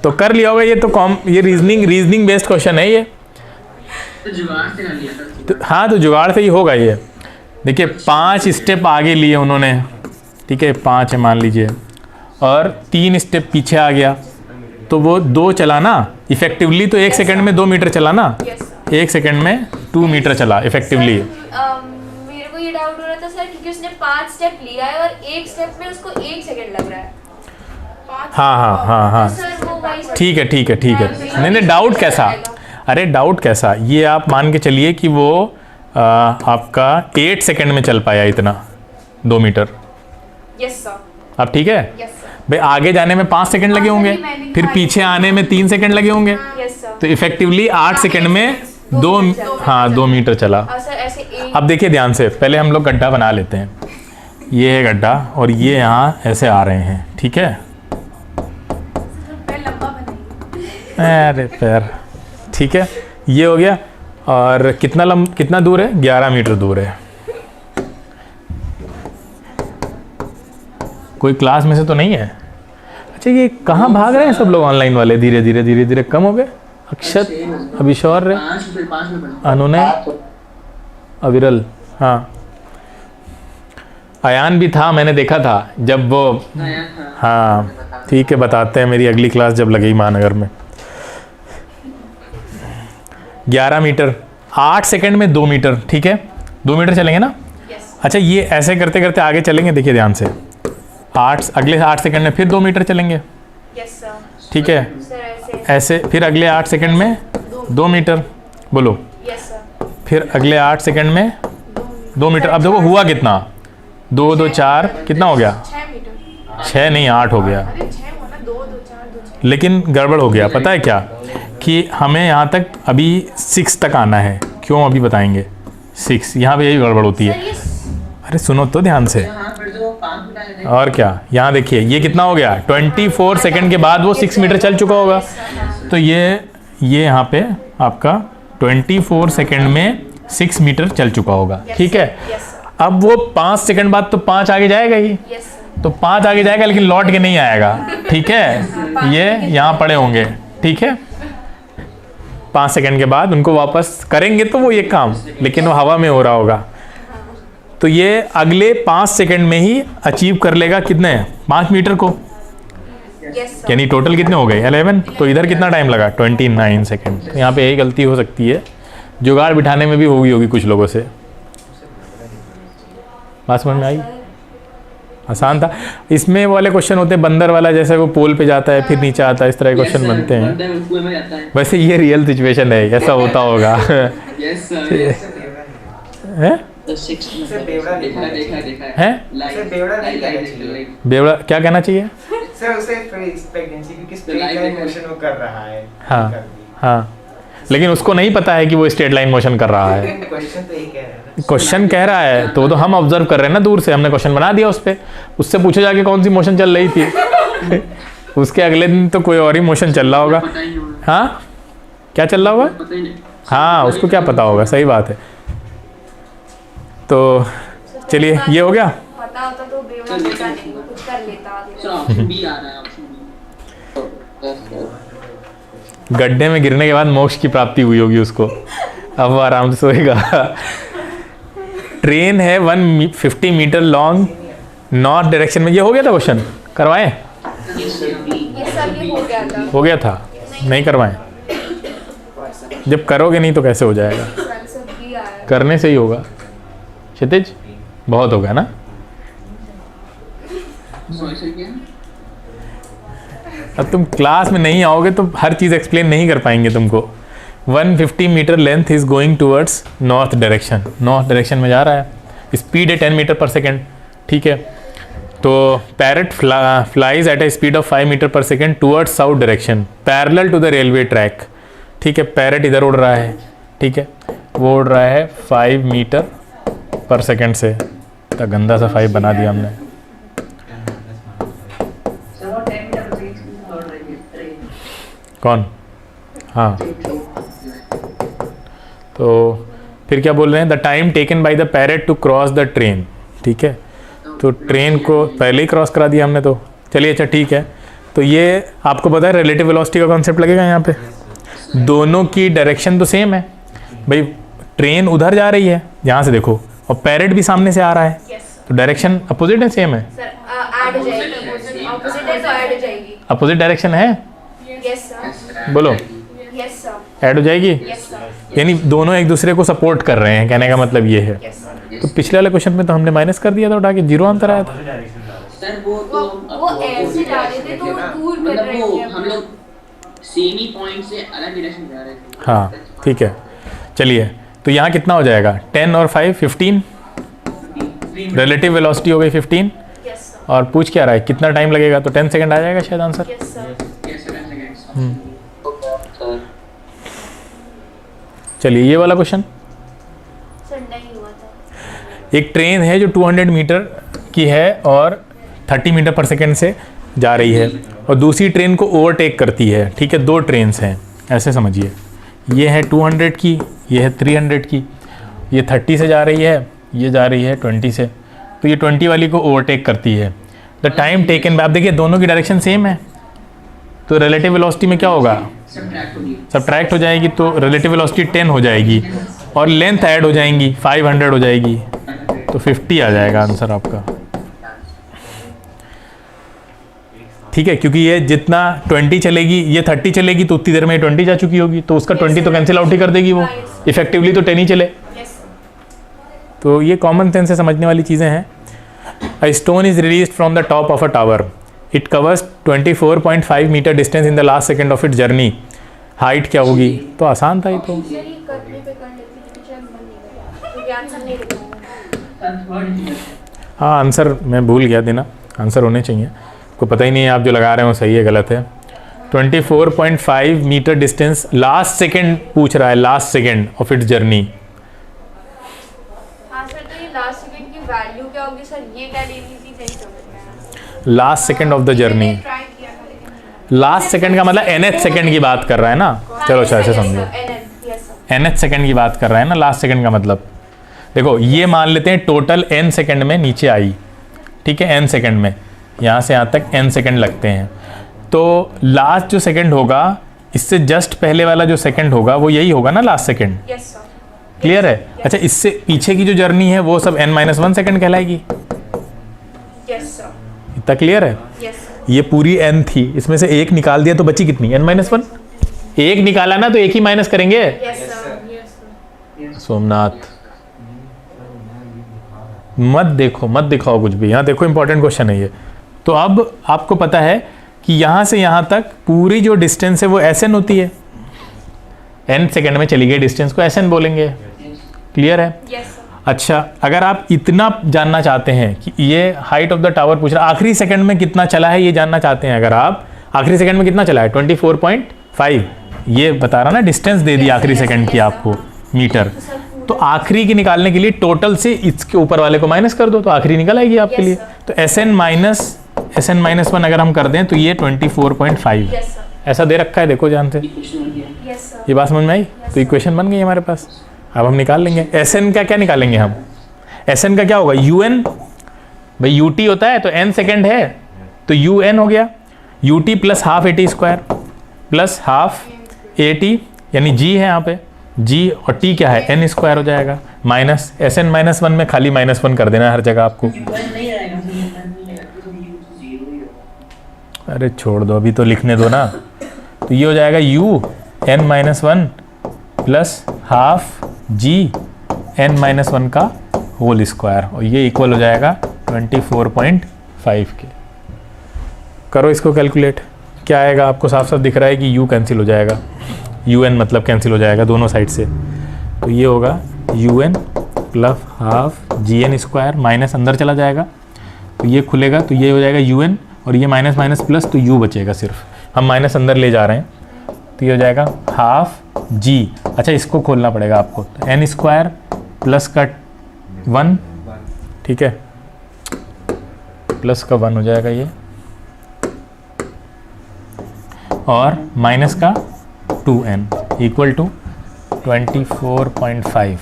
तो कर लिया होगा ये तो ये रीजनिंग बेस्ड क्वेश्चन है ये। तो हाँ तो जुगाड़ से ही होगा ये। देखिए 5 स्टेप आगे लिए उन्होंने, ठीक है, 5 है मान लीजिए, और 3 स्टेप पीछे आ गया, तो वो 2 चला ना इफेक्टिवली, तो 1 सेकंड में 2 मीटर चला ना, 1 सेकंड में 2 मीटर चला इफेक्टिवली। मेरे को ये डाउट हो रहा था सर, क्योंकि उसने 5 स्टेप लिया है और 1 स्टेप में उसको 1 सेकंड लग रहा है। हाँ ठीक है। नहीं डाउट कैसा, अरे डाउट कैसा, ये आप मान के चलिए कि वो आपका 8 सेकंड में चल पाया इतना 2 मीटर। Yes sir. अब ठीक है, यस सर। भाई आगे जाने में 5 सेकंड लगे होंगे, फिर पीछे आने में 3 सेकंड लगे होंगे, यस सर। तो इफेक्टिवली 8 सेकंड में 2 मीटर चला। अब देखिए ध्यान से, पहले हम लोग गड्ढा बना लेते हैं। ये है गड्ढा और ये यहाँ ऐसे आ रहे हैं, ठीक है, अरे पैर, ठीक है, ये हो गया। और कितना दूर है, 11 मीटर दूर है। कोई क्लास में से तो नहीं है? अच्छा ये कहाँ भाग रहे हैं सब लोग ऑनलाइन वाले, धीरे धीरे कम हो गए। अक्षत, अभिशौर्य, अनुनय, अविरल, हाँ अयान भी था, मैंने देखा था जब वो, हाँ ठीक है, बताते हैं मेरी अगली क्लास जब लगेगी महानगर में। 11 मीटर, 8 सेकंड में 2 मीटर, ठीक है, 2 मीटर चलेंगे ना। अच्छा ये ऐसे करते करते आगे चलेंगे, देखिए ध्यान से, अगले 8 सेकंड में फिर 2 मीटर चलेंगे, ठीक है, ऐसे फिर अगले 8 सेकंड में 2 मीटर, बोलो, फिर अगले 8 सेकंड में 2 मीटर। अब देखो हुआ कितना, 2 2 4 कितना हो गया, 6 नहीं 8 हो गया। लेकिन गड़बड़ हो गया, पता है क्या, कि हमें यहाँ तक अभी 6 तक आना है। क्यों अभी बताएंगे, 6 यहाँ पे यही गड़बड़ होती है। अरे सुनो तो ध्यान से, और क्या, यहाँ देखिए ये कितना हो गया, 24 सेकंड के बाद वो 6 मीटर चल चुका होगा। तो ये यहाँ पे आपका 24 सेकंड में 6 मीटर चल चुका होगा, ठीक है। अब वो 5 सेकंड बाद तो 5 आगे जाएगा ही, तो 5 आगे जाएगा लेकिन लौट के नहीं आएगा, ठीक है, ये यहाँ पड़े होंगे, ठीक है। 5 सेकंड के बाद उनको वापस करेंगे तो वो ये काम, लेकिन वो हवा में हो रहा होगा, तो ये अगले 5 सेकंड में ही अचीव कर लेगा कितने 5 मीटर को, यस सर। यानी टोटल कितने हो गए 11। तो इधर कितना टाइम लगा 29 सेकंड। तो यहाँ पे यही गलती हो सकती है, जुगाड़ बिठाने में भी होगी कुछ लोगों से। बात समझ में आई? आसान था। इसमें वो वाले क्वेश्चन होते हैं बंदर वाला, जैसे वो पोल पे जाता है फिर नीचे आता है, इस तरह के क्वेश्चन बनते हैं। कुएं में जाता है। वैसे ये रियल सिचुएशन है, ऐसा होता होगा। Yes sir. है देखा है। हैं? उसे बेवड़ा नहीं कहना चाहिए। बेवड़ा क्या कहना चाहिए? सर उसे प्रेगनेंसी क्योंकि स्ट्रेट लाइन मोशन वो कर रहा है। हाँ कर दी। हाँ, लेकिन उसको नहीं पता है कि वो स्ट्रेट लाइन मोशन कर रहा है। क्वेश्चन तो यही कह रहा है ना। क्वेश्चन कह रहा है तो हम ऑब्जर्व कर रहे हैं ना दूर से, हमने क्वेश्चन बना दिया उस पर। उससे पूछो जाके कौन सी मोशन चल रही थी। उसके अगले दिन तो कोई और ही मोशन चल रहा होगा। पता ही नहीं होगा। हाँ, क्या चल रहा होगा? पता ही नहीं। हाँ, उसको क्या पता होगा, सही बात है। तो चलिए, ये हो गया। पता होता तो बेवड़ा होता नहीं, वो कुछ कर लेता। सर ऑप्शन बी आ रहा है, ऑप्शन बी। गड्ढे में गिरने के बाद मोक्ष की प्राप्ति हुई होगी उसको, अब वो आराम से सोएगा। ट्रेन है 150 मीटर लॉन्ग नॉर्थ डायरेक्शन में। ये हो गया था क्वेश्चन, करवाएं? ये सब ये हो गया था। हो गया था, नहीं करवाएं? जब करोगे नहीं तो कैसे हो जाएगा? आंसर बी आया। करने से ही होगा। क्षितिज बहुत होगा ना। सॉरी क्या? अब तुम क्लास में नहीं आओगे तो हर चीज़ एक्सप्लेन नहीं कर पाएंगे तुमको। 150 metre length is going towards north direction, north direction में जा रहा है। स्पीड है 10 मीटर पर सेकेंड, ठीक है। तो parrot flies at a speed of 5 metre per second towards south direction parallel to the railway track, ठीक है। पैरेट इधर उड़ रहा है, ठीक है, वो उड़ रहा है 5 मीटर पर सेकेंड से। तो गंदा सा 5 बना दिया हमने। सर वो 10 मीटर पर सेकंड स्पीड से दौड़ रही है ट्रेन। कौन? हाँ, तो फिर क्या बोल रहे हैं? The time taken by the parrot to cross the train, ठीक है। तो ट्रेन को पहले ही क्रॉस करा दिया हमने तो। चलिए, अच्छा ठीक है। तो ये आपको पता है रिलेटिव वेलोसिटी का कॉन्सेप्ट लगेगा यहाँ पे। दोनों की डायरेक्शन तो सेम है भाई, ट्रेन उधर जा रही है यहाँ से देखो, और पैरेट भी सामने से आ रहा है, तो डायरेक्शन अपोजिट है, सेम है। सर ऐड हो जाएगी, ऑपोजिट है तो ऐड हो जाएगी। अपोजिट डायरेक्शन है, यस सर। बोलो, यस सर। ऐड हो जाएगी। Yes sir. यानी दोनों एक दूसरे को सपोर्ट कर रहे हैं, कहने का मतलब ये है। Yes sir. तो पिछले वाले क्वेश्चन में तो हमने माइनस कर दिया था उठा के, 0 आंसर आया था। सर वो तो वो ऐसे जा रहे थे तो वो दूर कर मतलब रहे वो थे। हम लोग सेम ही पॉइंट से अलग डायरेक्शन जा रहे थे। हाँ, ठीक है। चलिए, तो यहाँ कितना हो जाएगा? 10 और 5 15, रिलेटिव वेलोसिटी हो गई 15। Yes sir. और पूछ क्या रहा है कितना टाइम लगेगा? तो 10 सेकंड आ जाएगा शायद answer. Yes sir. Yes sir 10 seconds. चलिए, ये वाला क्वेश्चन। सर नहीं हुआ था। एक ट्रेन है जो 200 मीटर की है और 30 मीटर पर सेकंड से जा रही है, और दूसरी ट्रेन को ओवरटेक करती है, ठीक है। 2 ट्रेन्स हैं, ऐसे समझिए। ये है 200 की, ये है 300 की। ये 30 से जा रही है, ये जा रही है 20 से। तो ये 20 वाली को ओवरटेक करती है। द टाइम टेकन, आप देखिए दोनों की डायरेक्शन सेम है, तो रिलेटिव वेलोसिटी में क्या होगा? सब्ट्रैक्ट होगी। सब्ट्रैक्ट हो जाएगी, तो रिलेटिव वेलोसिटी 10 हो जाएगी, और लेंथ ऐड हो जाएंगी, 500 हो जाएगी, तो 50 आ जाएगा आंसर आपका, ठीक है। क्योंकि ये जितना 20 चलेगी, ये 30 चलेगी, तो उतनी देर में 20 जा चुकी होगी, तो उसका 20 तो कैंसिल आउट ही कर देगी वो, इफेक्टिवली तो 10 ही चले। Yes sir. तो ये कॉमन सेंस से समझने वाली चीज़ें हैं। A stone is released from the top of a tower, it covers 24.5 metre distance in the last second of its journey. Height क्या होगी? तो आसान था ये तो। सर ये करने पे कर लेती लेकिन शायद मन नहीं कर क्योंकि आंसर नहीं बताऊंगा। हाँ, आंसर मैं भूल गया देना, आंसर होने चाहिए। को पता ही नहीं है आप जो लगा रहे हो सही है गलत है। 24.5 मीटर डिस्टेंस, लास्ट सेकेंड पूछ रहा है, last second of its journey. हाँ सर, तो ये लास्ट सेकंड की वैल्यू क्या होगी सर? ये क्या लेनी थी, नहीं समझ में आया। Last second of the journey, try किया था लेकिन लास्ट सेकेंड का मतलब nth सेकेंड की बात कर रहा है ना। चलो अच्छा ऐसे समझो, यस सर। nth सेकेंड की बात कर रहा है ना, लास्ट सेकेंड का मतलब। देखो ये मान लेते हैं टोटल n सेकेंड में नीचे आई, ठीक है। n सेकेंड में यहाँ से यहाँ तक n सेकेंड लगते हैं, तो लास्ट जो सेकेंड होगा इससे जस्ट पहले वाला जो सेकेंड होगा वो यही होगा ना last second. Yes sir. Clear है? अच्छा, इससे पीछे की जो जर्नी है वो सब n-1 सेकंड कहलाएगी। यस सर, इतना क्लियर है? Yes sir. ये पूरी n थी, इसमें से एक निकाल दिया तो बची कितनी? n-1। एक निकाला ना तो एक ही माइनस करेंगे। Yes sir, yes sir. Somnath मत देखो, मत दिखाओ कुछ भी, यहाँ देखो इंपॉर्टेंट क्वेश्चन है ये। तो अब आपको पता है कि यहाँ से यहाँ तक पूरी जो डिस्टेंस है वो Sn होती है। n सेकंड में चली गई डिस्टेंस को Sn बोलेंगे। क्लियर है? Yes sir. अच्छा, अगर आप इतना जानना चाहते हैं कि ये हाइट ऑफ द टावर पूछ रहा, आखिरी सेकंड में कितना चला है ये जानना चाहते हैं, अगर आप आखिरी सेकंड में कितना चला है 24.5, ये बता रहा ना, डिस्टेंस दे दी आखिरी सेकंड की आपको मीटर। तो आखिरी की निकालने के लिए टोटल से इसके ऊपर वाले को माइनस कर दो तो आखिरी निकल आएगी आपके लिए। तो Sn-1 अगर हम कर दें तो ये 24.5 है। Yes sir. ऐसा दे रखा है, देखो ध्यान से। Yes sir. ये बात समझ में आई? तो इक्वेशन बन गई हमारे पास। अब हम निकाल लेंगे Sn का, क्या निकालेंगे हम? Sn का क्या होगा? un, भाई ut होता है तो n सेकंड है तो un हो गया, ut plus half at square plus half at, यानी g है यहाँ पे, g और t क्या है? n स्क्वायर हो जाएगा, माइनस Sn-1 में खाली -1 कर देना है हर जगह आपको। अरे छोड़ दो, अभी तो लिखने दो ना। तो ये हो जाएगा un-1 plus half g n-1 का होल स्क्वायर, और ये इक्वल हो जाएगा 24.5 के। करो इसको कैलकुलेट, क्या आएगा? आपको साफ साफ दिख रहा है कि u कैंसिल हो जाएगा, un मतलब कैंसिल हो जाएगा दोनों साइड से। तो ये होगा un plus half gn square, minus अंदर चला जाएगा तो ये खुलेगा, तो ये हो जाएगा un, और ये माइनस माइनस प्लस तो u बचेगा, सिर्फ हम माइनस अंदर ले जा रहे हैं। तो ये हो जाएगा हाफ g। अच्छा, इसको खोलना पड़ेगा आपको, तो n स्क्वायर प्लस का 1, ठीक है, प्लस का 1 हो जाएगा ये, और माइनस का 2n इक्वल टू 24.5।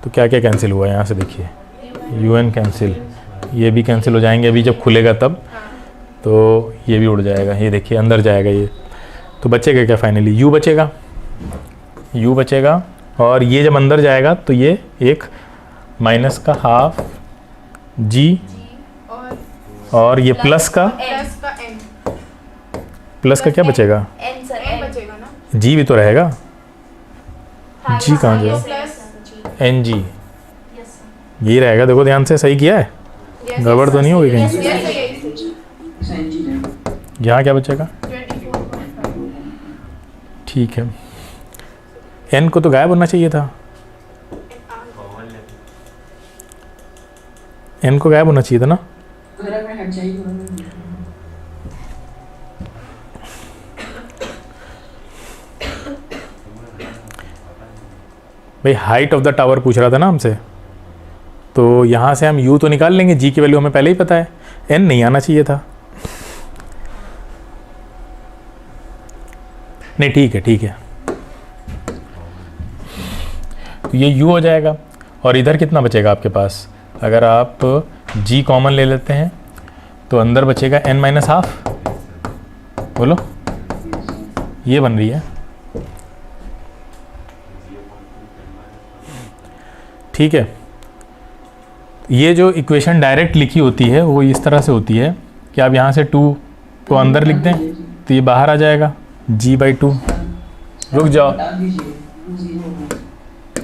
तो क्या क्या कैंसिल हुआ है यहाँ से देखिए, un कैंसिल, ये भी कैंसिल हो जाएंगे अभी जब खुलेगा तब, तो ये भी उड़ जाएगा, ये देखिए अंदर जाएगा ये। तो बचेगा क्या फाइनली? u बचेगा, u बचेगा, और ये जब अंदर जाएगा तो ये एक माइनस का हाफ g, और ये प्लस का n, प्लस का क्या बचेगा? n सर, n n बचेगा ना। g भी तो रहेगा, हाँ, g कहाँ हाँ, गया? yes, plus ng, yes, sir. यही रहेगा। देखो ध्यान से, सही किया है, Yes, गड़बड़ तो नहीं होगी Yes, कहीं? yes, yes, yes, यहाँ क्या बचेगा? 24.5। ठीक है, n को तो गायब होना चाहिए था, n को गायब होना चाहिए था ना। भाई हाइट ऑफ द टावर पूछ रहा था ना हमसे, तो यहाँ से हम u तो निकाल लेंगे, g की वैल्यू हमें पहले ही पता है, n नहीं आना चाहिए था। नहीं ठीक है, ठीक है, तो ये u हो जाएगा, और इधर कितना बचेगा आपके पास? अगर आप g कॉमन ले लेते हैं तो अंदर बचेगा n-1/2, बोलो, ये बन रही है, ठीक है। ये जो इक्वेशन डायरेक्ट लिखी होती है वो इस तरह से होती है कि आप यहाँ से 2 को अंदर लिख दें तो ये बाहर आ जाएगा g/2। रुक जाओ,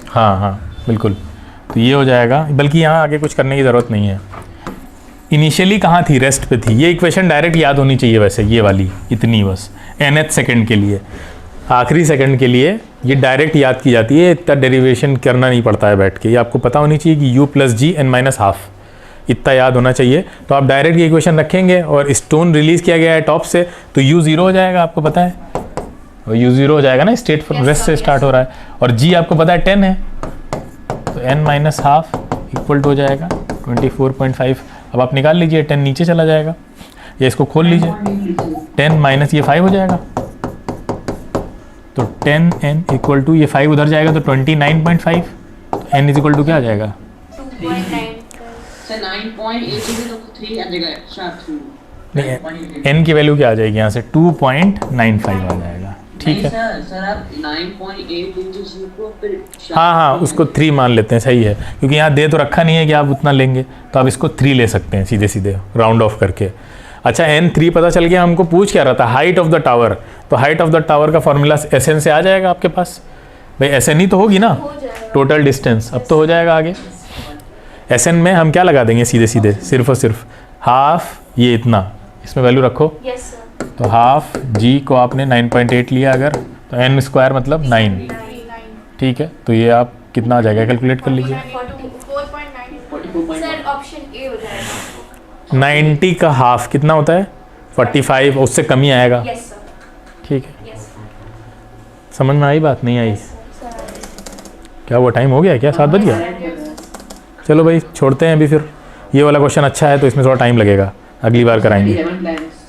हाँ हाँ बिल्कुल, तो ये हो जाएगा, बल्कि यहाँ आगे कुछ करने की ज़रूरत नहीं है। इनिशियली कहाँ थी? रेस्ट पे थी। ये इक्वेशन डायरेक्ट याद होनी चाहिए वैसे, ये वाली इतनी बस, nth सेकंड के लिए, आखिरी सेकंड के लिए ये डायरेक्ट याद की जाती है, इतना डेरिवेशन करना नहीं पड़ता है बैठ के। ये आपको पता होनी चाहिए कि u प्लस g n-1/2, इतना याद होना चाहिए। तो आप डायरेक्ट ये इक्वेशन रखेंगे, और स्टोन रिलीज़ किया गया है टॉप से तो u 0 हो जाएगा, आपको पता है, और u 0 हो जाएगा ना, स्टेट फ्रॉम रेस्ट से स्टार्ट हो रहा है, और g आपको पता है 10 है, तो n-1/2 इक्वल टू हो जाएगा 24.5। अब आप निकाल लीजिए, 10 नीचे चला जाएगा, या इसको खोल लीजिए, 10 माइनस ये 5 हो जाएगा, तो 10n इक्वल टू ये 5 उधर जाएगा तो 29.5, तो n इज इक्वल टू क्या आ जाएगा? 2.9। नहीं, n की वैल्यू क्या आ जाएगी यहाँ से? 2.95 आ जाएगा, ठीक है। सर आप 9.8 इंटू जी को फिर हाँ, उसको 3 मान लेते हैं, सही है, क्योंकि यहाँ दे तो रखा नहीं है कि आप उतना लेंगे, तो आप इसको 3 ले सकते हैं सीधे सीधे राउंड ऑफ करके। अच्छा, n3 पता चल गया। हमको पूछ क्या रहा था, हाइट ऑफ द टावर। तो हाइट ऑफ द टावर का फॉर्मूला SN से आ जाएगा आपके पास। भाई SN ही तो होगी ना, टोटल डिस्टेंस। अब तो हो जाएगा आगे। SN में हम क्या लगा देंगे सीधे सीधे, सिर्फ और सिर्फ हाफ, ये इतना, इसमें वैल्यू रखो। Yes sir. तो हाफ जी को आपने 9.8 लिया अगर, तो n स्क्वायर मतलब 9। ठीक है, तो ये आप कितना आ जाएगा कैलकुलेट कर लीजिए। 4.9 सर ऑप्शन ए हो जाएगा। 90 का हाफ कितना होता है, 45, उससे कम ही आएगा। Yes sir. ठीक है, यस समझ में आई बात, नहीं आई? सर। क्या वो टाइम हो गया, क्या 7 बज गया? चलो भाई छोड़ते हैं अभी फिर। ये वाला क्वेश्चन अच्छा है तो इसमें थोड़ा टाइम लगेगा, अगली बार कराएंगे। 11 planets